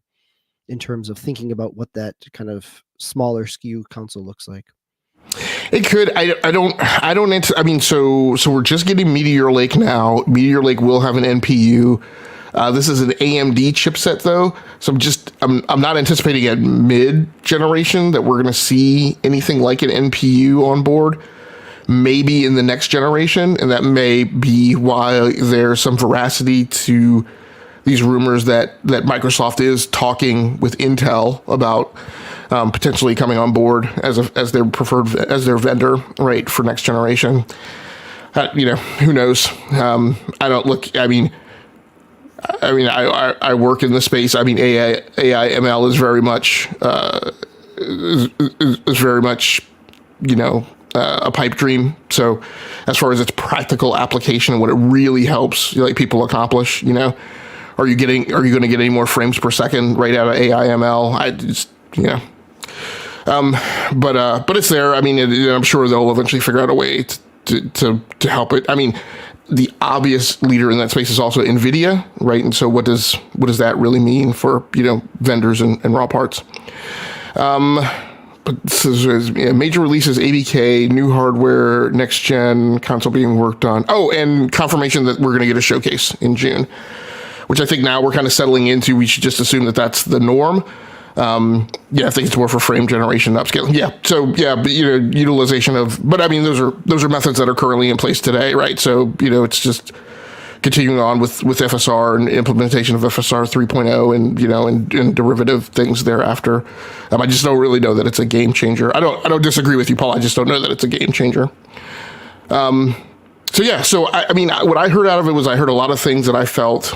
in terms of thinking about what that kind of smaller SKU console looks like. It could. So we're just getting Meteor Lake now. Meteor Lake will have an NPU. This is an AMD chipset though, so I'm not anticipating at mid-generation that we're going to see anything like an NPU on board. Maybe in the next generation, and that may be why there's some veracity to these rumors that Microsoft is talking with Intel about potentially coming on board as their vendor, right, for next generation. Who knows? I work in the space. AI ML is very much a pipe dream. So as far as its practical application and what it really helps people accomplish, are you going to get any more frames per second right out of AI ML? But it's there. I'm sure they'll eventually figure out a way to help it. The obvious leader in that space is also NVIDIA, right? And so what does that really mean for, vendors and raw parts? But this is major releases, ABK, new hardware, next gen console being worked on. Oh, and confirmation that we're going to get a showcase in June, which I think now we're kind of settling into. We should just assume that that's the norm. I think it's more for frame generation upscaling. Yeah. So utilization of, but those are methods that are currently in place today, right? So, it's just continuing on with FSR and implementation of FSR 3.0 and derivative things thereafter. I just don't really know that it's a game changer. I don't disagree with you, Paul. I just don't know that it's a game changer. So I mean, what I heard out of it was I heard a lot of things that I felt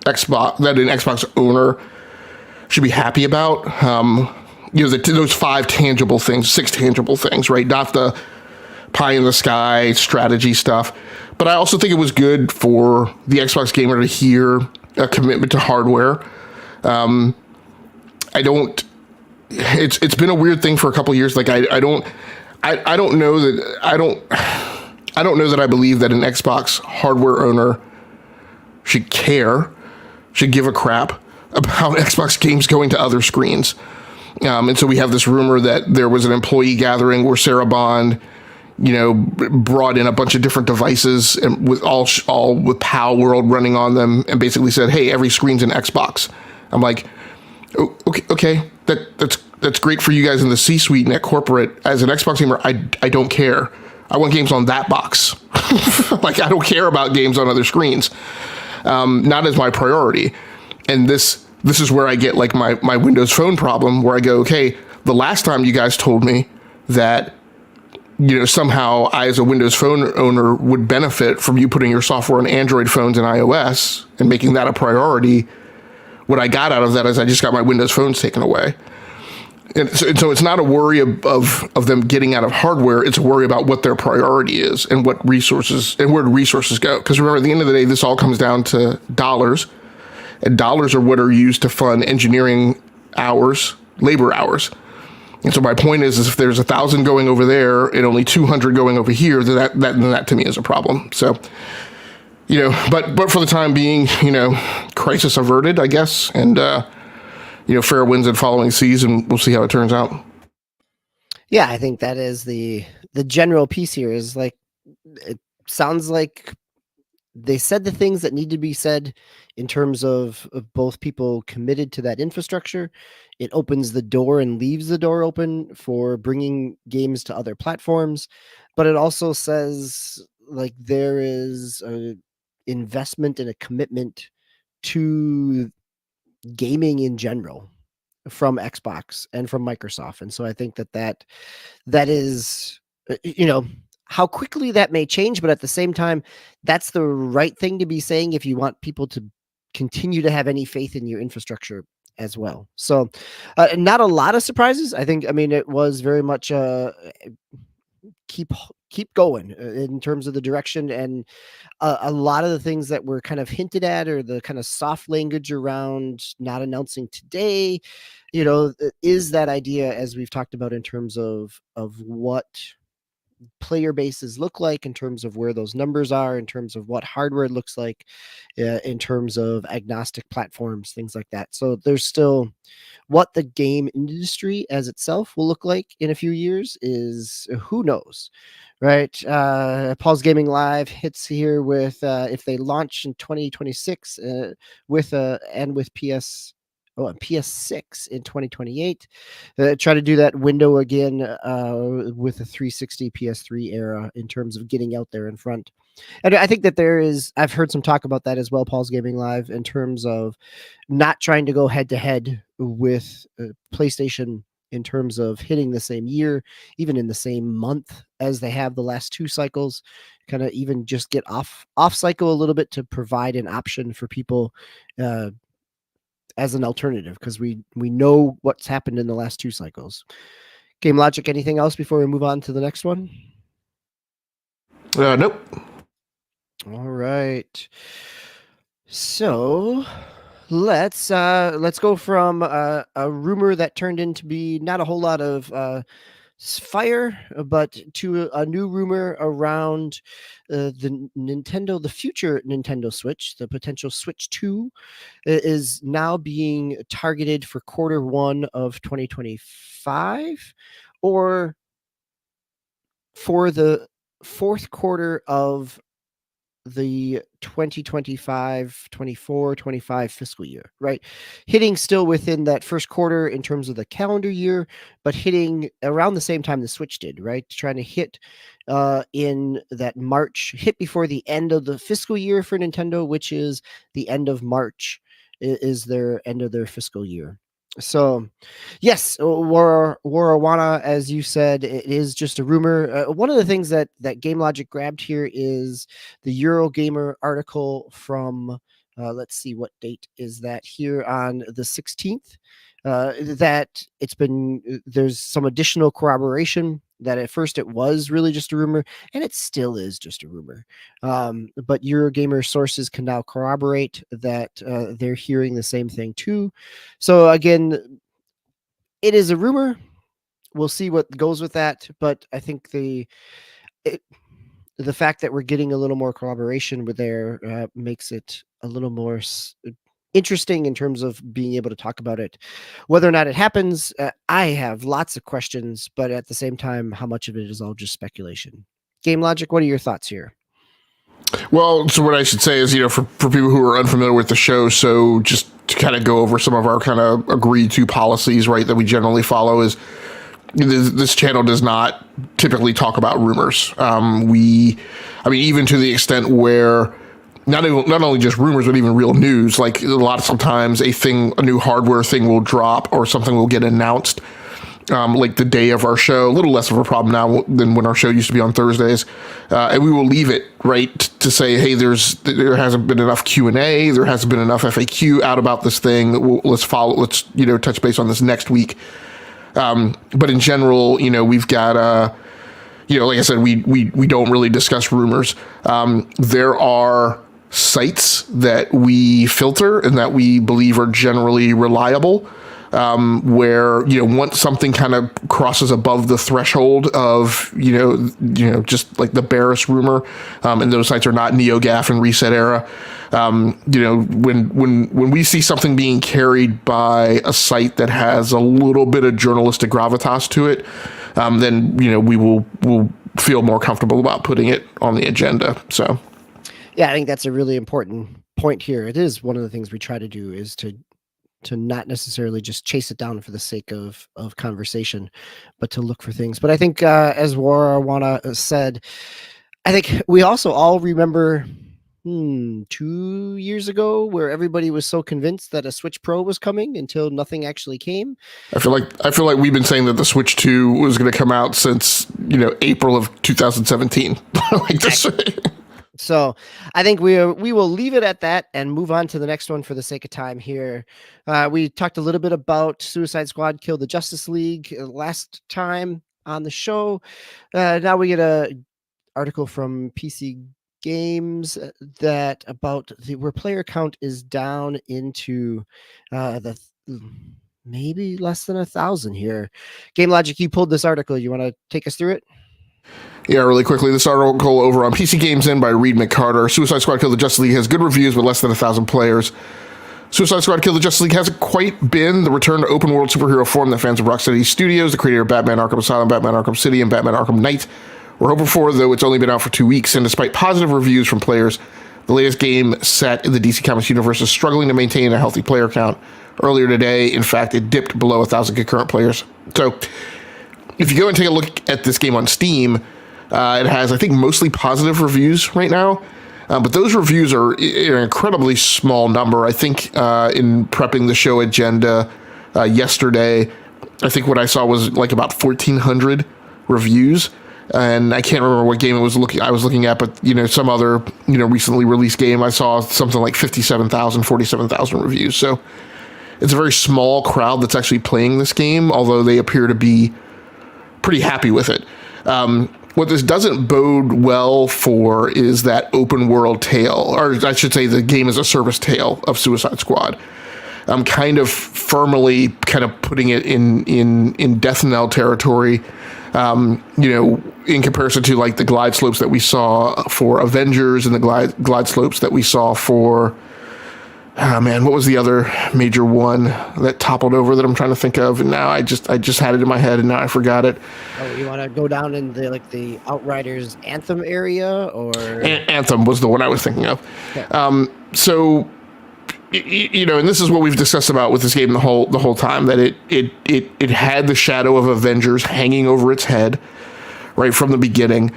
that an Xbox owner should be happy about. Those 5 tangible things, 6 tangible things, right? Not the pie in the sky strategy stuff. But I also think it was good for the Xbox gamer to hear a commitment to hardware. I don't. It's been a weird thing for a couple of years. Like I don't know that I don't know that I believe that an Xbox hardware owner should give a crap about Xbox games going to other screens. And so we have this rumor that there was an employee gathering where Sarah Bond, brought in a bunch of different devices and with all with PAL World running on them, and basically said, "Hey, every screen's an Xbox." I'm like, okay, that's great for you guys in the C-suite and at corporate. As an Xbox gamer, I don't care. I want games on that box. Like, I don't care about games on other screens. Not as my priority. And this is where I get like my Windows Phone problem, where I go, okay, the last time you guys told me that, somehow I, as a Windows Phone owner, would benefit from you putting your software on Android phones and iOS and making that a priority, what I got out of that is I just got my Windows phones taken away. And so it's not a worry of them getting out of hardware. It's a worry about what their priority is and what resources and where the resources go. Because remember, at the end of the day, this all comes down to dollars. And dollars are what are used to fund engineering hours, labor hours. And so my point is if there's 1,000 going over there and only 200 going over here, then that to me is a problem. So, but for the time being, crisis averted, I guess, and fair winds and following seas, and we'll see how it turns out. Yeah, I think that is the general piece here. Is like, it sounds like they said the things that need to be said in terms of both people committed to that infrastructure. It opens the door and leaves the door open for bringing games to other platforms. But it also says like there is a investment and a commitment to gaming in general from Xbox and from Microsoft. And so I think that is, how quickly that may change, but at the same time, that's the right thing to be saying if you want people to continue to have any faith in your infrastructure as well. So not a lot of surprises. I think, it was very much keep going in terms of the direction, and a lot of the things that were kind of hinted at, or the kind of soft language around not announcing today, is that idea, as we've talked about, in terms of what player bases look like, in terms of where those numbers are, in terms of what hardware looks like, in terms of agnostic platforms, things like that. So there's still what the game industry as itself will look like in a few years is who knows, right? Paul's Gaming Live hits here with if they launch in 2026 with PS6 in 2028. Try to do that window again with the 360 PS3 era in terms of getting out there in front. And I think that I've heard some talk about that as well, Paul's Gaming Live, in terms of not trying to go head to head with PlayStation in terms of hitting the same year, even in the same month as they have the last 2 cycles, kind of even just get off cycle a little bit to provide an option for people as an alternative, because we know what's happened in the last 2 cycles. Game Logic, anything else before we move on to the next one? Nope. All right. So let's go from a rumor that turned into be not a whole lot of fire, but to a new rumor around the future Nintendo Switch. The potential Switch 2 is now being targeted for Q1 of 2025, or for the fourth quarter of the 2025, 24, 25 fiscal year, right? Hitting still within that first quarter in terms of the calendar year, but hitting around the same time the Switch did, right? Trying to hit in that March, hit before the end of the fiscal year for Nintendo, which is the end of March is their end of their fiscal year. So, yes, Warawana, as you said, it is just a rumor. One of the things that Game Logic grabbed here is the Eurogamer article from, let's see, what date is that here on the 16th? That it's been, there's some additional corroboration that at first it was really just a rumor, and it still is just a rumor. But Eurogamer sources can now corroborate that they're hearing the same thing too. So again, it is a rumor. We'll see what goes with that, but I think the fact that we're getting a little more corroboration with there makes it a little more interesting in terms of being able to talk about it. Whether or not it happens, I have lots of questions, but at the same time, how much of it is all just speculation? Game Logic, what are your thoughts here? Well, so what I should say is, for people who are unfamiliar with the show, so just to kind of go over some of our kind of agreed to policies, right, that we generally follow is this channel does not typically talk about rumors. Even to the extent where not only just rumors, but even real news, like a lot of sometimes a new hardware thing will drop or something will get announced. Like the day of our show, a little less of a problem now than when our show used to be on Thursdays, and we will leave it right to say, hey, there hasn't been enough Q&A, there hasn't been enough FAQ out about this thing. Let's touch base on this next week. But in general, we've got like I said, we don't really discuss rumors. There are sites that we filter and that we believe are generally reliable. Where once something kind of crosses above the threshold of just like the barest rumor, and those sites are not NeoGAF and Reset Era. When we see something being carried by a site that has a little bit of journalistic gravitas to it, then we'll feel more comfortable about putting it on the agenda. So, yeah, I think that's a really important point here. It is one of the things we try to do is to not necessarily just chase it down for the sake of conversation, but to look for things. But I think, as Warawana said, I think we also all remember 2 years ago where everybody was so convinced that a Switch Pro was coming until nothing actually came. I feel like we've been saying that the Switch 2 was going to come out since April of 2017. So I think we will leave it at that and move on to the next one for the sake of time here. We talked a little bit about Suicide Squad Kill the Justice League last time on the show. Now we get a article from PC Games that about where player count is down into the maybe less than 1,000 here. Game Logic, you pulled this article. You want to take us through it? Yeah, really quickly, this article over on PC Games In by Reed McCarter. Suicide Squad Kill the Justice League has good reviews with less than 1,000 players. Suicide Squad Kill the Justice League hasn't quite been the return to open world superhero form that fans of Rocksteady Studios, the creator of Batman Arkham Asylum, Batman Arkham City, and Batman Arkham Knight, were hoping for, though it's only been out for 2 weeks, and despite positive reviews from players, the latest game set in the DC Comics universe is struggling to maintain a healthy player count. Earlier today, in fact, it dipped below 1,000 concurrent players. So, if you go and take a look at this game on Steam, it has, I think, mostly positive reviews right now, but those reviews are an incredibly small number. I think in prepping the show agenda yesterday, I think what I saw was like about 1,400 reviews, and I can't remember what game I was looking at, but some other recently released game, I saw something like 47,000 reviews. So it's a very small crowd that's actually playing this game, although they appear to be pretty happy with it. What this doesn't bode well for is that open world tale, or I should say the game as a service tale of Suicide Squad. I'm kind of firmly putting it in death knell territory, in comparison to like the glide slopes that we saw for Avengers and the glide slopes that we saw for, what was the other major one that toppled over that I'm trying to think of? And now I just had it in my head and now I forgot it. Oh, you want to go down in the Outriders Anthem area, or Anthem was the one I was thinking of. Okay. So, and this is what we've discussed about with this game the whole time, that it had the shadow of Avengers hanging over its head right from the beginning.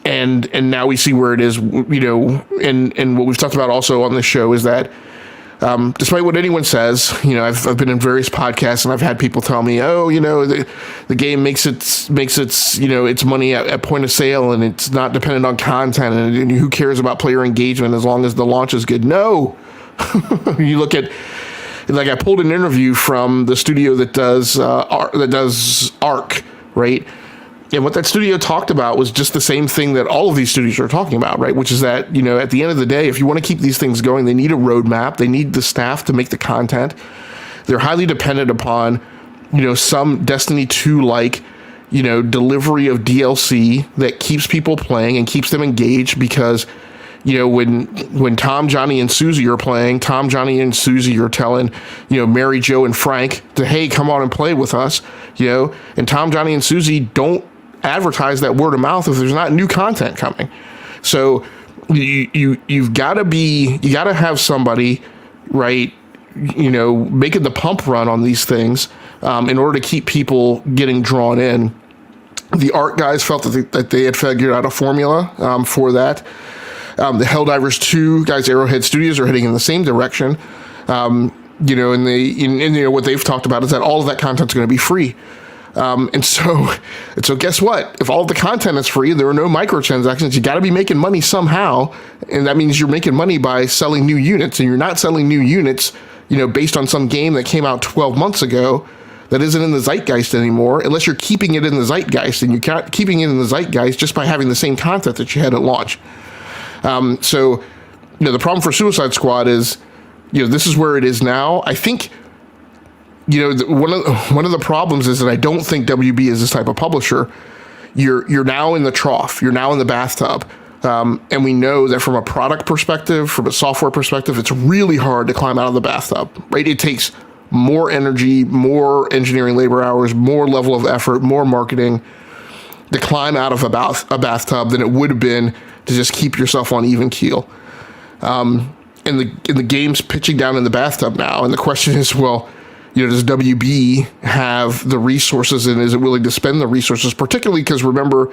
And now we see where it is, and what we've talked about also on this show is that Despite what anyone says, I've been in various podcasts and I've had people tell me, oh, the game makes its its money at point of sale and it's not dependent on content and who cares about player engagement as long as the launch is good. No, you look at, like, I pulled an interview from the studio that does Arc, right? And what that studio talked about was just the same thing that all of these studios are talking about, right? Which is that, at the end of the day, if you want to keep these things going, they need a roadmap. They need the staff to make the content. They're highly dependent upon, some Destiny 2-like, delivery of DLC that keeps people playing and keeps them engaged because, when Tom, Johnny, and Susie are playing, Tom, Johnny, and Susie are telling, Mary, Joe, and Frank to, hey, come on and play with us, and Tom, Johnny, and Susie don't advertise that word of mouth if there's not new content coming. So you've got to have somebody, right, making the pump run on these things in order to keep people getting drawn in. The art guys felt that they had figured out a formula for that. The Helldivers 2 guys, Arrowhead Studios, are heading in the same direction. And what they've talked about is that all of that content's going to be free. And so guess what? If all the content is free, there are no microtransactions. You got to be making money somehow. And that means you're making money by selling new units, and you're not selling new units, based on some game that came out 12 months ago that isn't in the zeitgeist anymore, unless you're keeping it in the zeitgeist, and you're keeping it in the zeitgeist just by having the same content that you had at launch. So the problem for Suicide Squad is, this is where it is now. I think, one of the problems is that I don't think WB is this type of publisher. You're now in the trough. You're now in the bathtub. And we know that from a product perspective, from a software perspective, it's really hard to climb out of the bathtub, right? It takes more energy, more engineering labor hours, more level of effort, more marketing to climb out of a bathtub than it would have been to just keep yourself on even keel. And the game's pitching down in the bathtub now. And the question is, well, does WB have the resources, and is it willing to spend the resources? Particularly because, remember,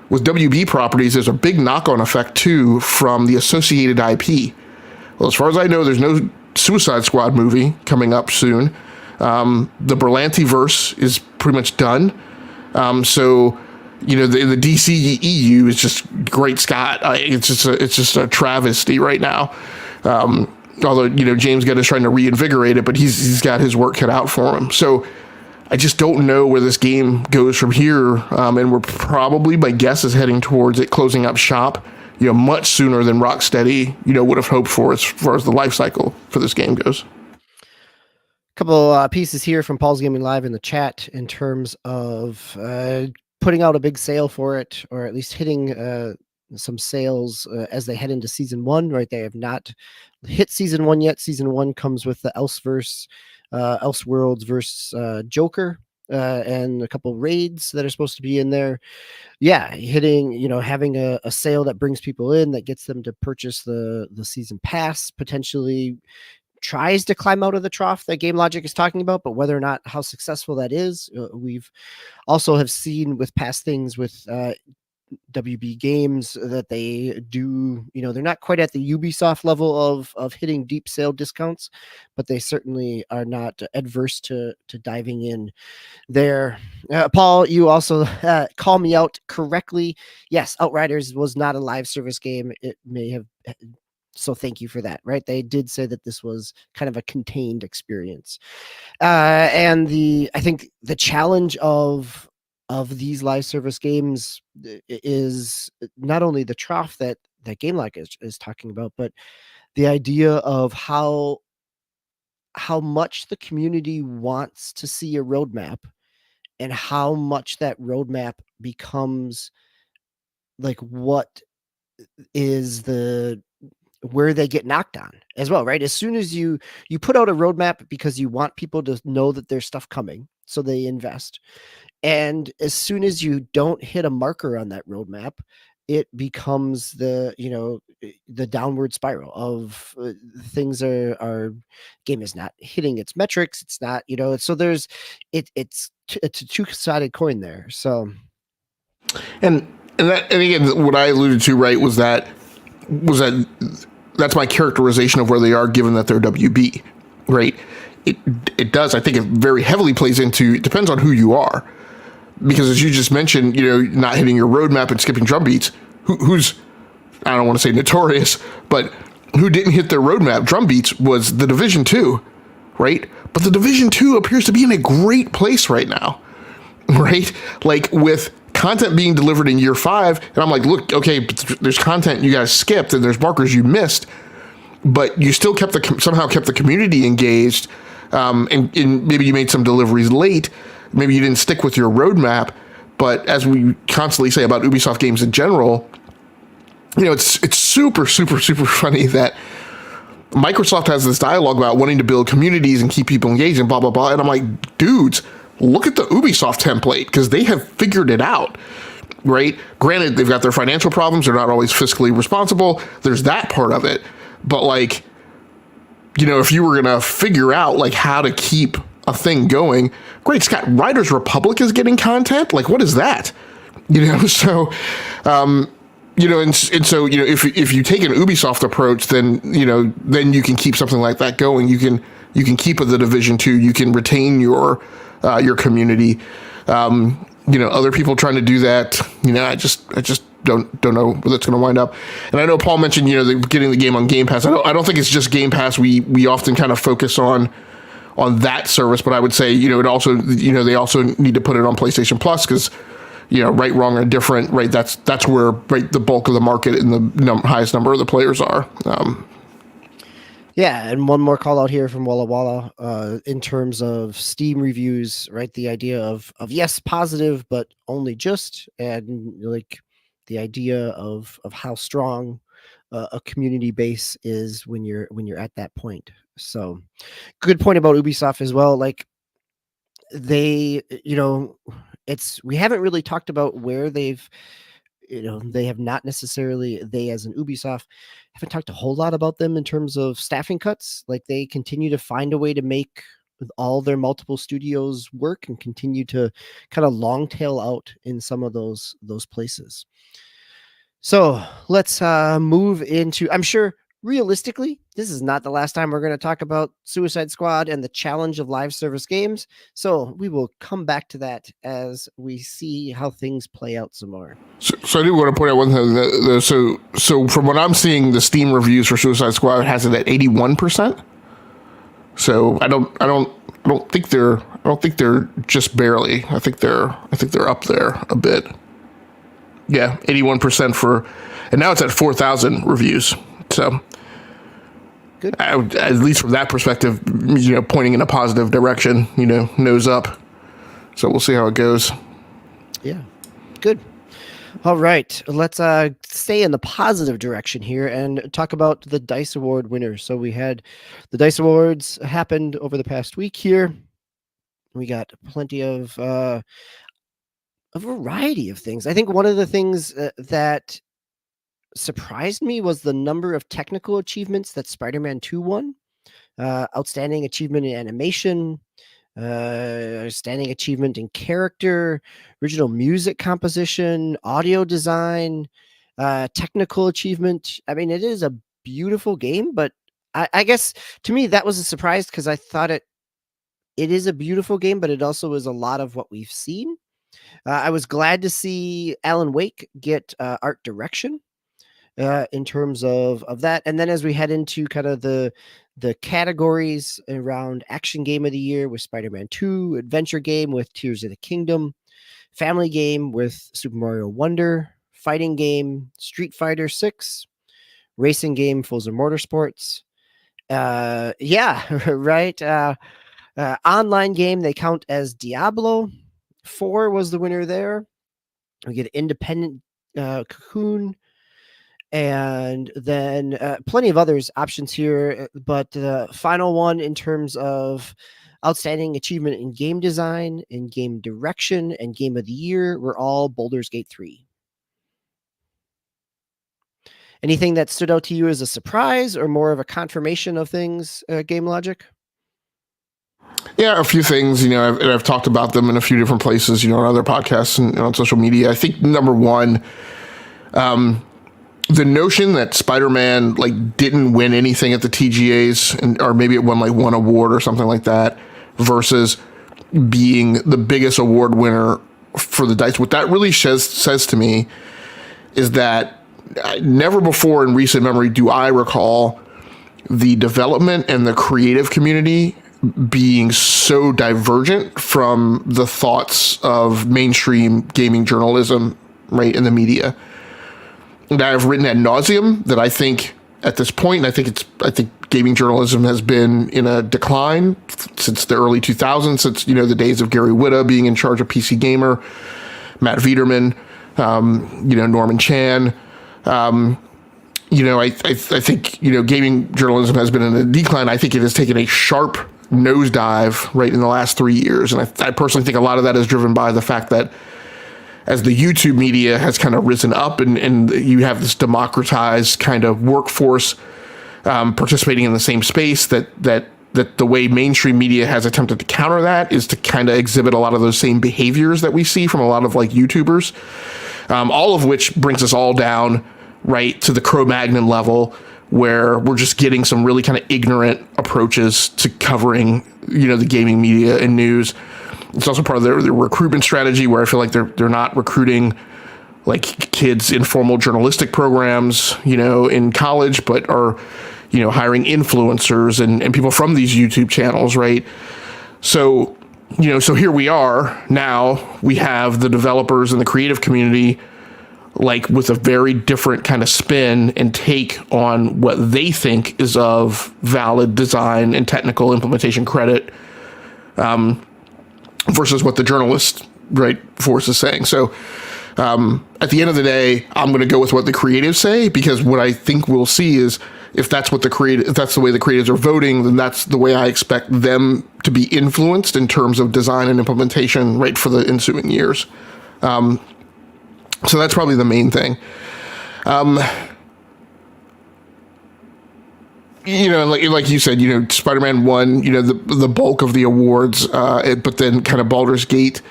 with WB properties, there's a big knock-on effect too from the associated IP. Well, as far as I know, there's no Suicide Squad movie coming up soon. The Berlanti verse is pretty much done. So the DC EU is just great Scott. It's just a travesty right now. Although, James Gunn is trying to reinvigorate it, but he's got his work cut out for him. So I just don't know where this game goes from here. And we're probably, my guess is heading towards it closing up shop, much sooner than Rocksteady, would have hoped for as far as the life cycle for this game goes. Couple pieces here from Paul's Gaming Live in the chat in terms of putting out a big sale for it, or at least hitting some sales as they head into season 1, right? They have not hit season 1 yet. Season 1 comes with the Elseworlds versus Joker and a couple raids that are supposed to be in there. Yeah, hitting, having a sale that brings people in, that gets them to purchase the season pass, potentially tries to climb out of the trough that Game Logic is talking about, but whether or not how successful that is, we've also have seen with past things with WB Games that they do, they're not quite at the Ubisoft level of hitting deep sale discounts, but they certainly are not adverse to diving in there. Paul, you also call me out correctly. Yes, Outriders was not a live service game. It may have, so thank you for that, right? They did say that this was kind of a contained experience. And I think the challenge of these live service games is not only the trough that GameLock is talking about, but the idea of how much the community wants to see a roadmap, and how much that roadmap becomes like what is where they get knocked on as well, right? As soon as you put out a roadmap because you want people to know that there's stuff coming, so they invest. And as soon as you don't hit a marker on that roadmap, it becomes the downward spiral of things are game is not hitting its metrics. It's not, so there's it's a two-sided coin there. So, and again, what I alluded to, right, was that that's my characterization of where they are, given that they're WB, right? It does. I think it very heavily plays into. It depends on who you are, because as you just mentioned, not hitting your roadmap and skipping drum beats. Who's I don't want to say notorious, but who didn't hit their roadmap drum beats was the Division 2, right? But the Division 2 appears to be in a great place right now, right? Like with content being delivered in year 5, and I'm like, look, okay, there's content you guys skipped and there's markers you missed, but you still somehow kept the community engaged, and maybe you made some deliveries late, maybe you didn't stick with your roadmap, but as we constantly say about Ubisoft games in general, it's super, super, super funny that Microsoft has this dialogue about wanting to build communities and keep people engaged and blah, blah, blah. And I'm like, dudes, look at the Ubisoft template, because they have figured it out, right? Granted, they've got their financial problems. They're not always fiscally responsible. There's that part of it. But like, if you were going to figure out like how to keep a thing going, great, Scott, Riders Republic is getting content. Like, what is that? So, and so, if you take an Ubisoft approach, then you can keep something like that going. You can keep the Division 2. You can retain your community. Other people trying to do that. I just don't know where that's going to wind up. And I know Paul mentioned getting the game on Game Pass. I don't think it's just Game Pass. We often kind of focus on that service, but I would say it also they also need to put it on PlayStation Plus, because right, wrong, or different, right? That's where the bulk of the market and the highest number of the players are. Yeah, and one more call out here from Walla Walla in terms of Steam reviews, right? The idea of yes, positive, but only just, and like the idea of how strong a community base is when you're at that point. So, good point about Ubisoft as well. Like they, we haven't really talked about where they've, they have not necessarily, they as an Ubisoft haven't talked a whole lot about them in terms of staffing cuts. Like they continue to find a way to make all their multiple studios work and continue to kind of long tail out in some of those places. So let's move into, I'm sure realistically, this is not the last time we're going to talk about Suicide Squad and the challenge of live service games. So we will come back to that as we see how things play out some more. So I do want to point out one thing. So from what I'm seeing, the Steam reviews for Suicide Squad has it at 81%. So I don't think they're just barely. I think they're up there a bit. Yeah, 81% and now it's at 4,000 reviews. So good. At least from that perspective, pointing in a positive direction, nose up. So we'll see how it goes. Yeah, good. All right, let's stay in the positive direction here and talk about the DICE Award winners. So we had the DICE Awards happened over the past week here. We got plenty of a variety of things. I think one of the things that surprised me was the number of technical achievements that Spider-Man 2 won. Outstanding achievement in animation, outstanding achievement in character, original music composition, audio design, technical achievement. I mean, it is a beautiful game, but I guess to me that was a surprise, because I thought it is a beautiful game, but it also is a lot of what we've seen. I was glad to see Alan Wake get art direction in terms of that. And then as we head into kind of the categories around action game of the year with Spider-Man 2, adventure game with Tears of the Kingdom, family game with Super Mario Wonder, fighting game Street Fighter 6, racing game Forza Motorsports. Right. Online game, they count as Diablo 4 was the winner there. We get independent Cocoon, and then plenty of others options here, but the final one in terms of outstanding achievement in game design, in game direction, and game of the year were all Baldur's Gate 3. Anything that stood out to you as a surprise or more of a confirmation of things, Game Logic? Yeah, a few things, I've talked about them in a few different places, on other podcasts and on social media. I think number one, the notion that Spider-Man like didn't win anything at the TGAs, or maybe it won like one award or something like that, versus being the biggest award winner for the DICE. What that really says to me is that never before in recent memory do I recall the development and the creative community being so divergent from the thoughts of mainstream gaming journalism, right, in the media. And I've written ad nauseum that I think at this point, and I think gaming journalism has been in a decline since the early 2000s, since, the days of Gary Whitta being in charge of PC Gamer, Matt Viederman, Norman Chan. I think, gaming journalism has been in a decline. I think it has taken a sharp nosedive right in the last 3 years. And I personally think a lot of that is driven by the fact that as the YouTube media has kind of risen up and you have this democratized kind of workforce participating in the same space, that the way mainstream media has attempted to counter that is to kind of exhibit a lot of those same behaviors that we see from a lot of like YouTubers, all of which brings us all down right to the Cro-Magnon level, where we're just getting some really kind of ignorant approaches to covering, the gaming media and news. It's also part of their recruitment strategy, where I feel like they're not recruiting like kids in formal journalistic programs, in college, but are, hiring influencers and people from these YouTube channels, right? So, so here we are now. We have the developers and the creative community like with a very different kind of spin and take on what they think is of valid design and technical implementation credit, versus what the journalist, right, force is saying. So at the end of the day, I'm going to go with what the creatives say, because what I think we'll see is if that's the way the creatives are voting, then that's the way I expect them to be influenced in terms of design and implementation, right, for the ensuing years. So that's probably the main thing. Like you said, Spider-Man won, the bulk of the awards, but then kind of Baldur's Gate,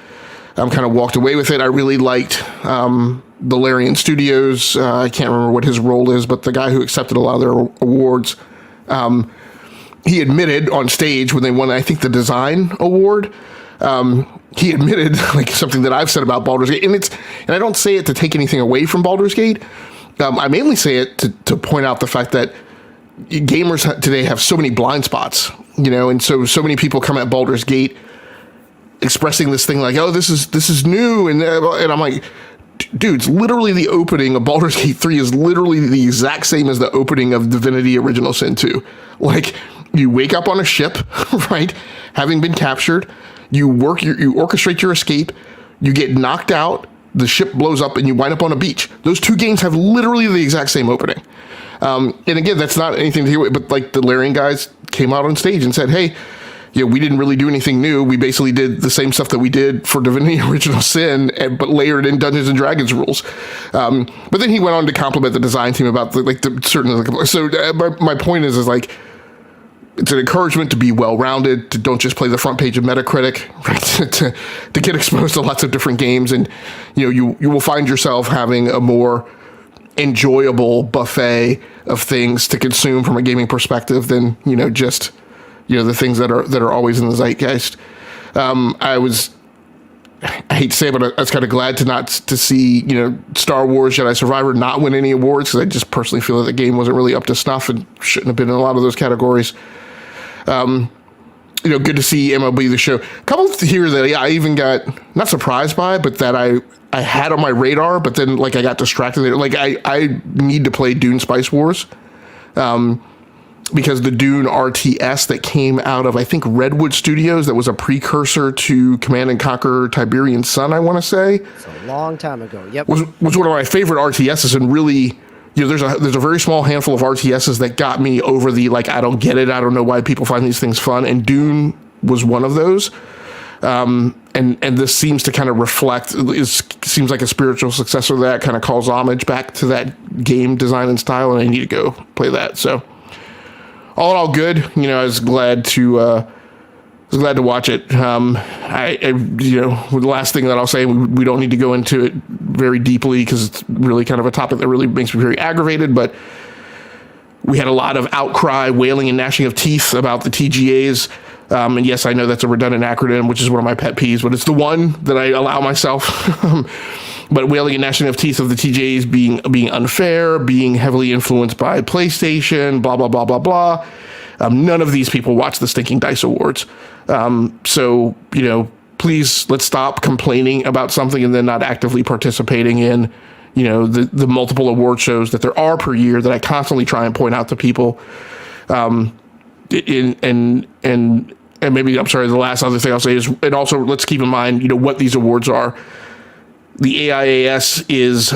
kind of walked away with it. I really liked the Larian Studios. I can't remember what his role is, but the guy who accepted a lot of their awards, he admitted on stage when they won, I think, the design award. He admitted like something that I've said about Baldur's Gate, and I don't say it to take anything away from Baldur's Gate. I mainly say it to point out the fact that gamers today have so many blind spots, and so many people come at Baldur's Gate expressing this thing like, oh, this is new, and I'm like, dude, it's literally the opening of Baldur's Gate 3 is literally the exact same as the opening of Divinity Original Sin 2. Like, you wake up on a ship, right, having been captured. You orchestrate your escape, you get knocked out, the ship blows up, and you wind up on a beach. Those two games have literally the exact same opening. And again, that's not anything to hear, but like the Larian guys came out on stage and said, hey, we didn't really do anything new. We basically did the same stuff that we did for Divinity Original Sin, but layered in Dungeons and Dragons rules. But then he went on to compliment the design team about my point is like, it's an encouragement to be well-rounded, to don't just play the front page of Metacritic, right? to get exposed to lots of different games, and you will find yourself having a more enjoyable buffet of things to consume from a gaming perspective than just the things that are always in the zeitgeist. I hate to say it, but I was kind of glad to see Star Wars Jedi Survivor not win any awards, because I just personally feel that the game wasn't really up to snuff and shouldn't have been in a lot of those categories. Good to see MLB The Show. A couple here that I even got not surprised by, but that I had on my radar, but then like I got distracted. Like I need to play Dune Spice Wars, because the Dune RTS that came out of, I think, Redwood Studios, that was a precursor to Command and Conquer Tiberian Sun, I want to say. It's a long time ago. Yep. Was one of my favorite RTSs, and really, there's a very small handful of RTSs that got me over the, like, I don't get it, I don't know why people find these things fun, and Dune was one of those. And this seems to kind of seems like a spiritual successor that kind of calls homage back to that game design and style, and I need to go play that. So all in all, good. I was glad to watch it. The last thing that I'll say, we don't need to go into it very deeply because it's really kind of a topic that really makes me very aggravated. But we had a lot of outcry, wailing, and gnashing of teeth about the TGAs. And yes, I know that's a redundant acronym, which is one of my pet peeves, but it's the one that I allow myself. But wailing and gnashing of teeth of the TGAs being unfair, being heavily influenced by PlayStation, blah, blah, blah, blah, blah. None of these people watch the stinking DICE Awards. So, please let's stop complaining about something and then not actively participating in, the multiple award shows that there are per year that I constantly try and point out to people. And maybe, I'm sorry, the last other thing I'll say is, and also let's keep in mind, what these awards are. The AIAS is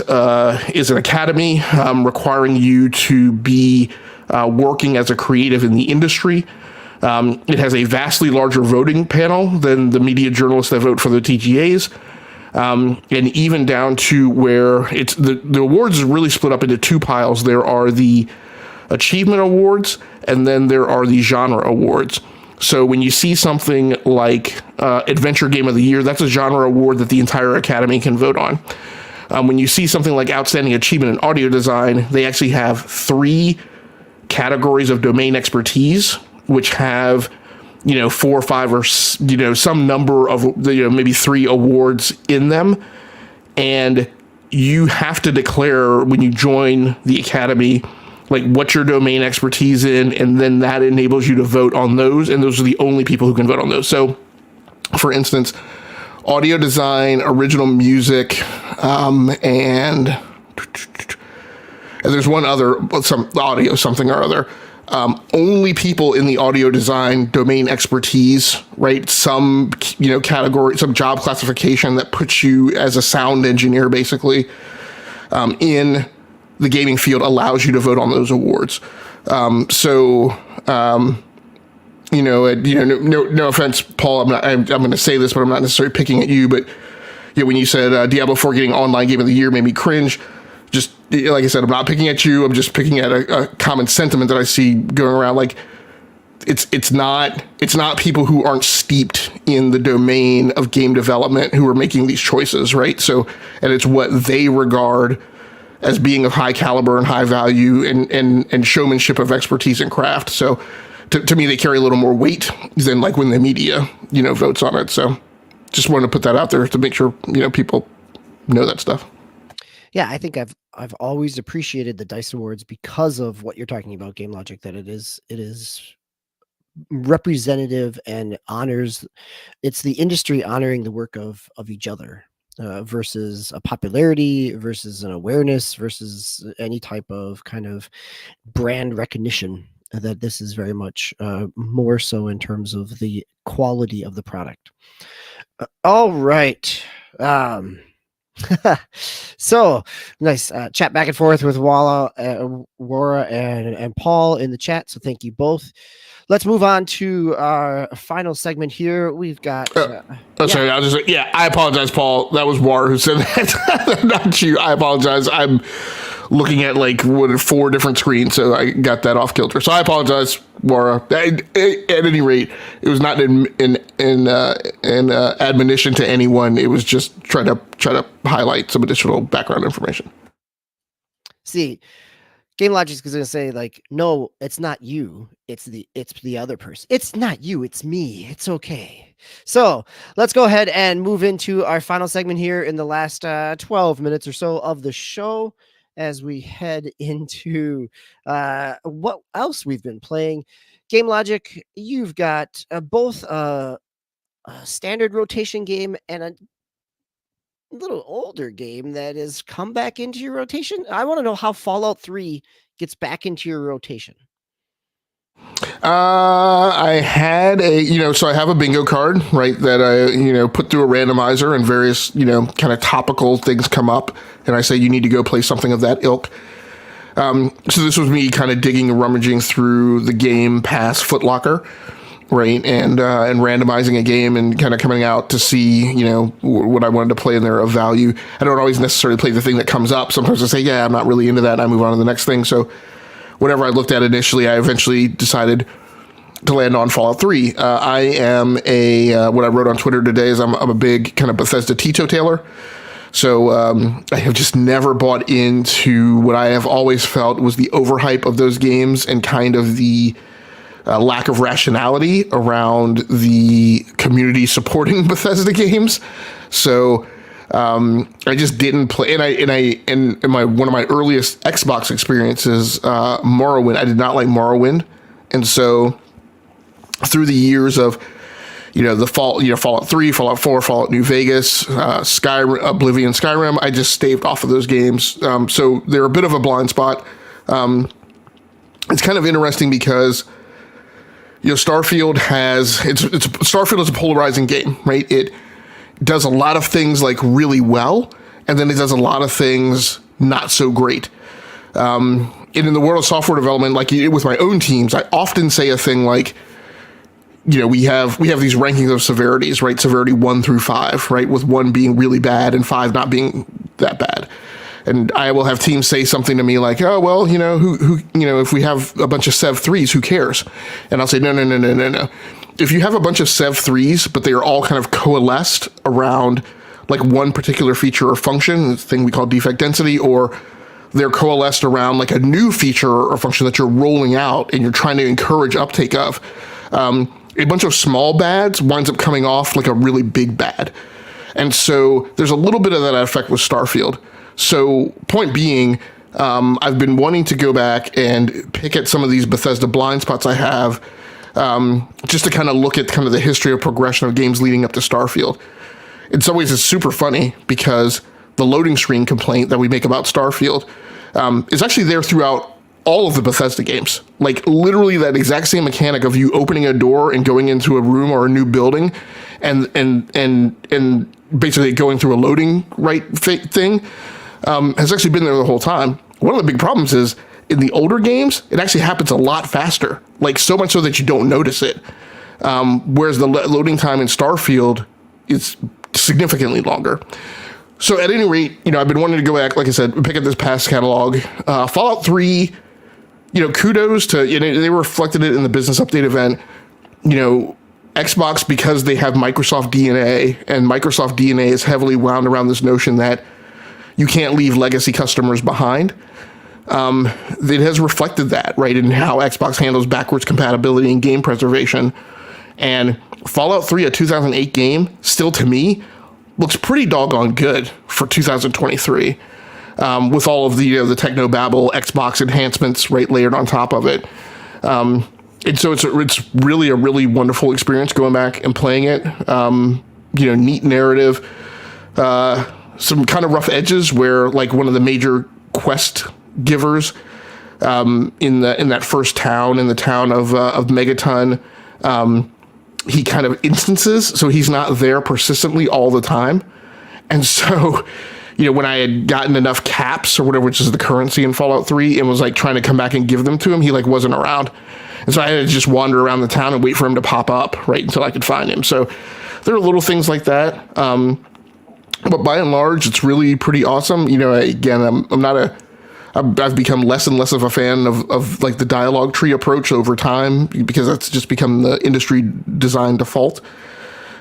an academy requiring you to be working as a creative in the industry. It has a vastly larger voting panel than the media journalists that vote for the TGAs. And even down to where it's the awards is really split up into two piles. There are the achievement awards, and then there are the genre awards. So when you see something like Adventure Game of the Year, that's a genre award that the entire Academy can vote on. When you see something like Outstanding Achievement in Audio Design, they actually have 3 categories of domain expertise, which have, 4 or 5 or, some number of, maybe 3 awards in them. And you have to declare when you join the Academy, like what's your domain expertise in, and then that enables you to vote on those, and those are the only people who can vote on those. So, for instance, audio design, original music, and there's one other, some audio something or other. Only people in the audio design domain expertise, right? Some, category, some job classification that puts you as a sound engineer, basically, in the gaming field allows you to vote on those awards. No offense, Paul, I'm going to say this, but I'm not necessarily picking at you. But when you said Diablo 4 getting online game of the year made me cringe, just like I said, I'm not picking at you. I'm just picking at a common sentiment that I see going around. Like it's not people who aren't steeped in the domain of game development who are making these choices, right? So, and it's what they regard as being of high caliber and high value and showmanship of expertise and craft. So to me, they carry a little more weight than like when the media, votes on it. So just wanted to put that out there to make sure, people know that stuff. Yeah, I think I've always appreciated the DICE Awards because of what you're talking about, Game Logic, that it is representative and honors, it's the industry honoring the work of each other. Versus a popularity, versus an awareness, versus any type of kind of brand recognition. That this is very much more so in terms of the quality of the product. All right. So nice chat back and forth with Wara and Paul in the chat. So thank you both. Let's move on to our final segment here. We've got. Sorry, I apologize, Paul. That was War who said that, not you. I apologize. I'm looking at 4 different screens, so I got that off kilter. So I apologize, Wara. At any rate, it was not an admonition to anyone. It was just try to highlight some additional background information. See, Game Logic is going to say no, it's not you. It's the other person. It's not you. It's me. It's okay. So let's go ahead and move into our final segment here in the last 12 minutes or so of the show as we head into what else we've been playing. Game Logic, you've got both a standard rotation game and a little older game that has come back into your rotation. I want to know how Fallout 3 gets back into your rotation. I had so I have a bingo card, right, that I, put through a randomizer and various, kind of topical things come up and I say, you need to go play something of that ilk. So this was me kind of digging and rummaging through the Game Pass Footlocker, right, and randomizing a game and kind of coming out to see, what I wanted to play in there of value. I don't always necessarily play the thing that comes up. Sometimes I say, yeah, I'm not really into that, and I move on to the next thing. So whatever I looked at initially, I eventually decided to land on Fallout 3. I am what I wrote on Twitter today is I'm a big kind of Bethesda teetotaler. So I have just never bought into what I have always felt was the overhype of those games and kind of the lack of rationality around the community supporting Bethesda games. So I just didn't play, and in one of my earliest Xbox experiences, Morrowind, I did not like Morrowind, and so through the years of Fallout 3, Fallout 4, Fallout New Vegas, Skyrim, Oblivion, Skyrim, I just staved off of those games. So they're a bit of a blind spot. It's kind of interesting because Starfield is a polarizing game, right? It does a lot of things like really well, and then it does a lot of things not so great. And in the world of software development, like with my own teams, I often say a thing like, we have these rankings of severities, right? Severity 1 through 5, right? With 1 being really bad and 5 not being that bad. And I will have teams say something to me like, oh, well, if we have a bunch of Sev 3s, who cares? And I'll say, no. If you have a bunch of Sev 3s, but they are all kind of coalesced around like one particular feature or function, this thing we call defect density, or they're coalesced around like a new feature or function that you're rolling out and you're trying to encourage uptake of, a bunch of small bads winds up coming off like a really big bad. And so there's a little bit of that effect with Starfield. So point being, I've been wanting to go back and pick at some of these Bethesda blind spots I have, just to kind of look at kind of the history of progression of games leading up to Starfield. In some ways, it's super funny because the loading screen complaint that we make about Starfield is actually there throughout all of the Bethesda games. Like literally that exact same mechanic of you opening a door and going into a room or a new building and basically going through a loading thing has actually been there the whole time. One of the big problems is in the older games, it actually happens a lot faster, like so much so that you don't notice it. Whereas the loading time in Starfield is significantly longer. So at any rate, I've been wanting to go back, like I said, pick up this past catalog. Fallout 3, kudos to, they reflected it in the business update event. Xbox, because they have Microsoft DNA, and Microsoft DNA is heavily wound around this notion that you can't leave legacy customers behind. It has reflected that, right, in how Xbox handles backwards compatibility and game preservation. And Fallout 3, a 2008 game, still to me, looks pretty doggone good for 2023, with all of the the technobabble Xbox enhancements right layered on top of it. And so it's really a really wonderful experience going back and playing it. Neat narrative, some kind of rough edges where like one of the major quest givers in that first town, in the town of Megaton, he kind of instances, so he's not there persistently all the time. And so, when I had gotten enough caps or whatever, which is the currency in Fallout 3, and was like trying to come back and give them to him, he like wasn't around. And so I had to just wander around the town and wait for him to pop up, right, until I could find him. So there are little things like that. But by and large, it's really pretty awesome. Again, I've become less and less of a fan of like the dialogue tree approach over time because that's just become the industry design default.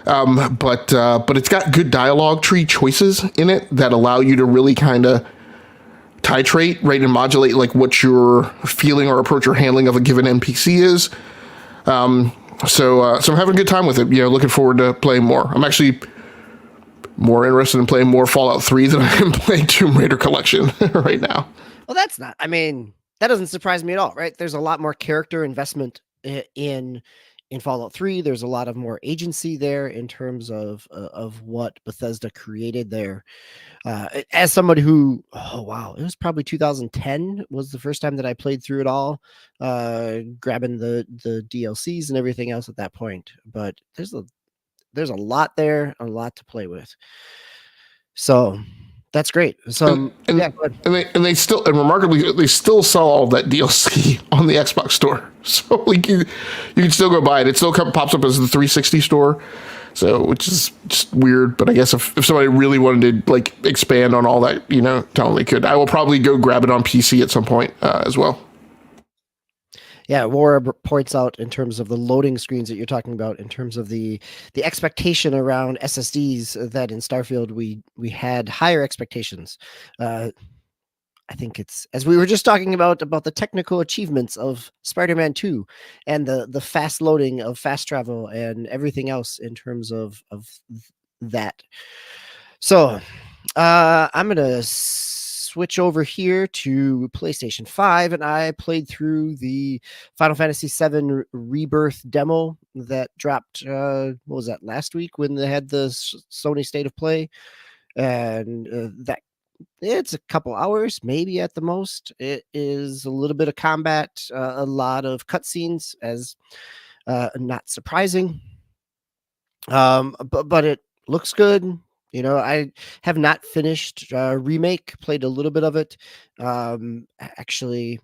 But it's got good dialogue tree choices in it that allow you to really kind of titrate, right, and modulate like what your feeling or approach or handling of a given NPC is. So I'm having a good time with it. Looking forward to playing more. I'm actually more interested in playing more Fallout 3 than I am playing Tomb Raider Collection right now. Well, that doesn't surprise me at all, right? There's a lot more character investment in Fallout 3. There's a lot of more agency there in terms of what Bethesda created there. As somebody who, it was probably 2010 was the first time that I played through it all, grabbing the DLCs and everything else at that point. But there's a lot there, a lot to play with. So that's great. So they still, and remarkably, they still sell all that DLC on the Xbox store. So like you can still go buy it. It still pops up as the 360 store. So which is just weird. But I guess if somebody really wanted to like expand on all that, totally could. I will probably go grab it on PC at some point as well. Yeah, Laura points out in terms of the loading screens that you're talking about, in terms of the expectation around SSDs, that in Starfield we had higher expectations. I think it's, as we were just talking about the technical achievements of Spider-Man 2 and the fast loading of fast travel and everything else in terms of that. So I'm gonna switch over here to PlayStation 5, and I played through the Final Fantasy VII Rebirth demo that dropped. What was that, last week when they had the Sony State of Play, and that it's a couple hours, maybe at the most. It is a little bit of combat, a lot of cutscenes, as not surprising. But it looks good. I have not finished Remake, played a little bit of it. Actually,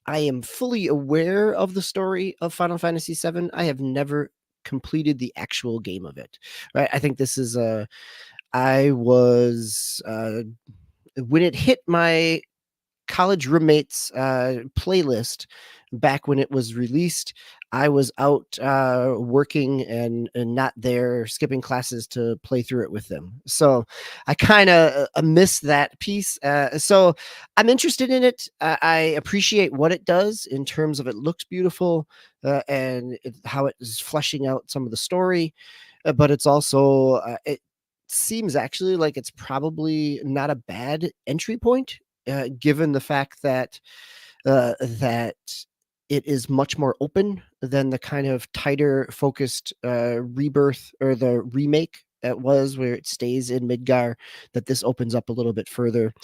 I am fully aware of the story of Final Fantasy VII. I have never completed the actual game of it. Right? I think this is I was when it hit my college roommates playlist back when it was released. I was out working and not there, skipping classes to play through it with them. So I kind of missed that piece. So I'm interested in it. I appreciate what it does in terms of it looks beautiful, and how it is fleshing out some of the story. But it's also, it seems actually like it's probably not a bad entry point, given the fact that that it is much more open than the kind of tighter focused Rebirth or the Remake it was, where it stays in Midgar. That this opens up a little bit further.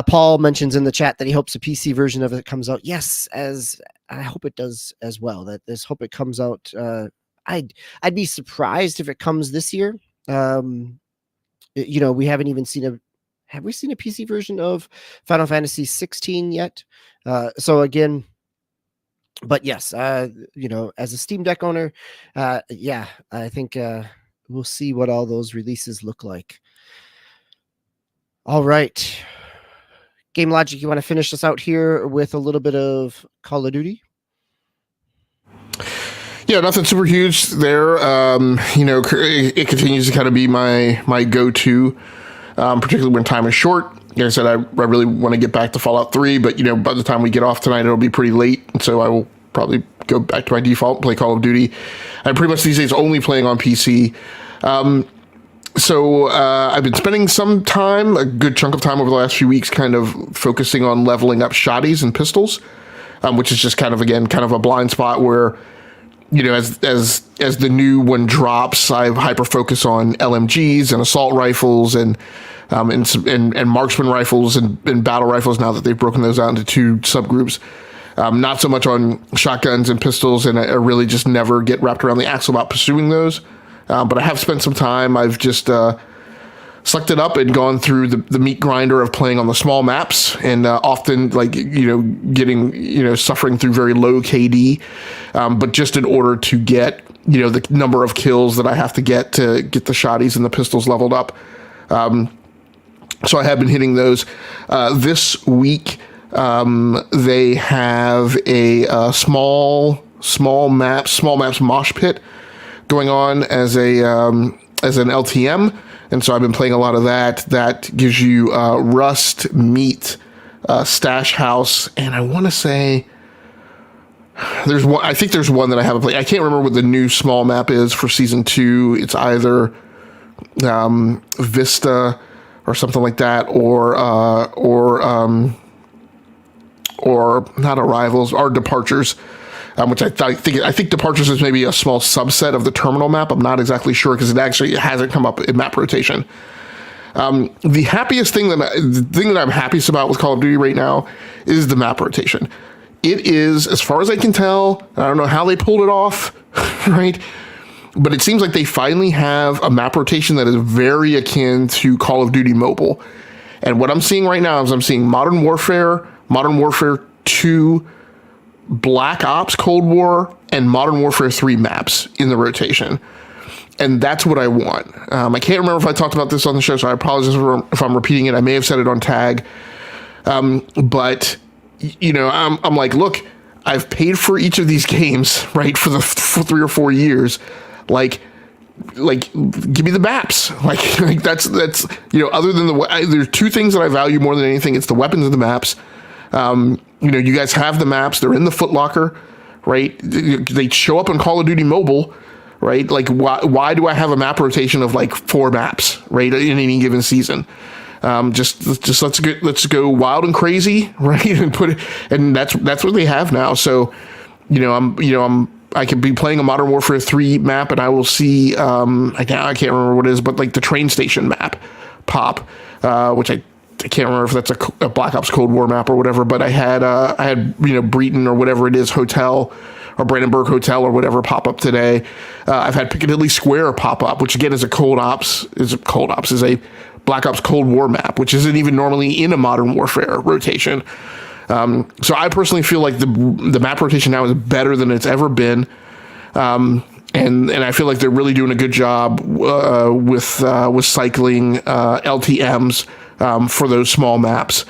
Paul mentions in the chat that he hopes a PC version of it comes out. Yes, as I hope it does as well. That this hope it comes out. I'd be surprised if it comes this year. We haven't even seen have we seen a PC version of Final Fantasy 16 yet? So again, but yes, as a Steam Deck owner, yeah, I think we'll see what all those releases look like. All right. Game Logic, you want to finish us out here with a little bit of Call of Duty? Yeah, nothing super huge there. It continues to kind of be my go-to, particularly when time is short. Like I said, I really want to get back to Fallout 3, but, by the time we get off tonight, it'll be pretty late. And so I will probably go back to my default, play Call of Duty. I'm pretty much these days only playing on PC. So I've been spending some time, a good chunk of time over the last few weeks, kind of focusing on leveling up shotties and pistols, which is just kind of a blind spot where, as the new one drops, I hyper focus on LMGs and assault rifles and marksman rifles and battle rifles, now that they've broken those out into two subgroups. Not so much on shotguns and pistols, and I really just never get wrapped around the axle about pursuing those. But I have spent some time. I've just sucked it up and gone through the meat grinder of playing on the small maps, and often getting suffering through very low KD, but just in order to get the number of kills that I have to get the shotties and the pistols leveled up. So I have been hitting those. This week they have a small maps mosh pit going on as an LTM. And so I've been playing a lot of that. That gives you Rust, Meat, Stash House, and I want to say there's one. I think there's one that I haven't played. I can't remember what the new small map is for season 2. It's either Vista or something like that, or not Arrivals, or Departures. Which I think Departures is maybe a small subset of the terminal map. I'm not exactly sure because it hasn't come up in map rotation. The thing that I'm happiest about with Call of Duty right now is the map rotation. It is, as far as I can tell, I don't know how they pulled it off, right? But it seems like they finally have a map rotation that is very akin to Call of Duty Mobile. And what I'm seeing right now is I'm seeing Modern Warfare 2, Black Ops Cold War, and Modern Warfare 3 maps in the rotation. And that's what I want. I can't remember if I talked about this on the show, so I apologize if I'm repeating it. I may have said it on tag. But, I'm like, look, I've paid for each of these games, right, for the for 3 or 4 years. Like, give me the maps. Like that's other than there's two things that I value more than anything. It's the weapons and the maps. You guys have the maps. They're in the footlocker, right? They show up on Call of Duty Mobile, right? Like, why do I have a map rotation of like 4 maps, right, in any given season? Just let's go wild and crazy, right? And that's what they have now. So, I could be playing a Modern Warfare 3 map and I will see, I can't remember what it is, but like the train station map pop, which I can't remember if that's a Black Ops Cold War map or whatever, but I had Breton or whatever it is hotel or Brandenburg Hotel or whatever pop up today. I've had Piccadilly Square pop up, which again is a Black Ops Cold War map, which isn't even normally in a Modern Warfare rotation. So I personally feel like the map rotation now is better than it's ever been. And I feel like they're really doing a good job with cycling LTMs for those small maps.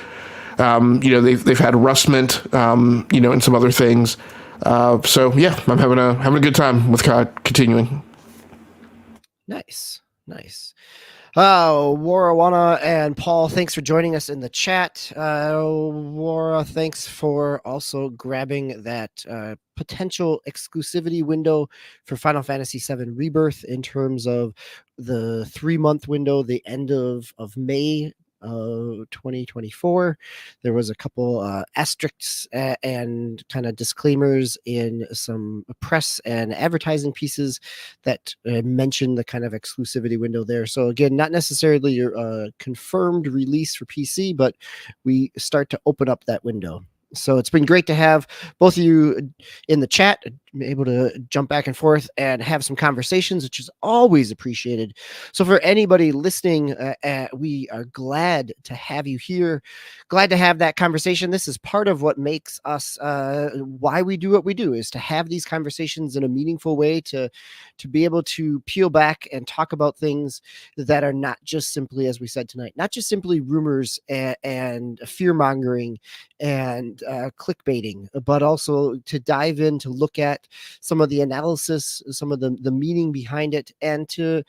They've had Rustment, and some other things. So yeah, I'm having a good time with COD continuing. Nice. Warawana and Paul, thanks for joining us in the chat. Wara, thanks for also grabbing that potential exclusivity window for Final Fantasy VII Rebirth in terms of the 3-month window, the end of May 2024. There was a couple asterisks and kind of disclaimers in some press and advertising pieces that mentioned the kind of exclusivity window there. So again, not necessarily your confirmed release for PC, but we start to open up that window. So it's been great to have both of you in the chat, able to jump back and forth and have some conversations, which is always appreciated. So for anybody listening, we are glad to have you here. Glad to have that conversation. This is part of what makes us why we do what we do, is to have these conversations in a meaningful way, to be able to peel back and talk about things that are not just simply, as we said tonight, not just simply rumors and fear mongering and clickbaiting, but also to dive in, to look at some of the analysis, some of the meaning behind it, and to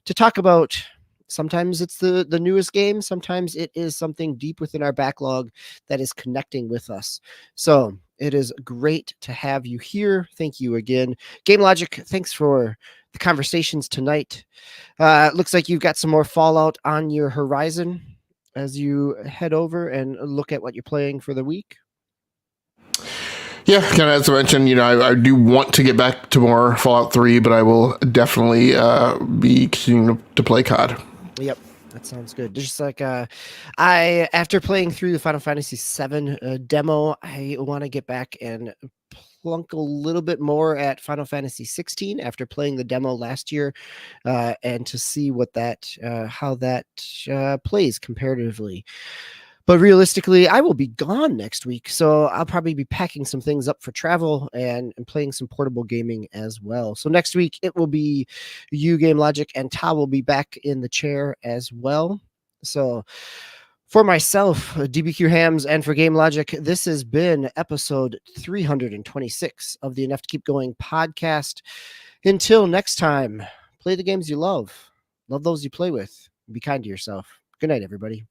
talk about, sometimes it's the newest game, sometimes it is something deep within our backlog that is connecting with us. So it is great to have you here. Thank you again. Game Logic, thanks for the conversations tonight. Looks like you've got some more Fallout on your horizon as you head over and look at what you're playing for the week. Yeah, kind of as I mentioned, I do want to get back to more Fallout 3, but I will definitely be continuing to play COD. Yep, that sounds good. Just like after playing through the Final Fantasy VII demo, I want to get back and plunk a little bit more at Final Fantasy 16 after playing the demo last year, and to see what how that plays comparatively. But realistically, I will be gone next week, so I'll probably be packing some things up for travel and playing some portable gaming as well. So next week, it will be you, Game Logic, and Ta will be back in the chair as well. So for myself, DBQ Hams, and for Game Logic, this has been episode 326 of the Enough to Keep Going podcast. Until next time, play the games you love those you play with, be kind to yourself. Good night, everybody.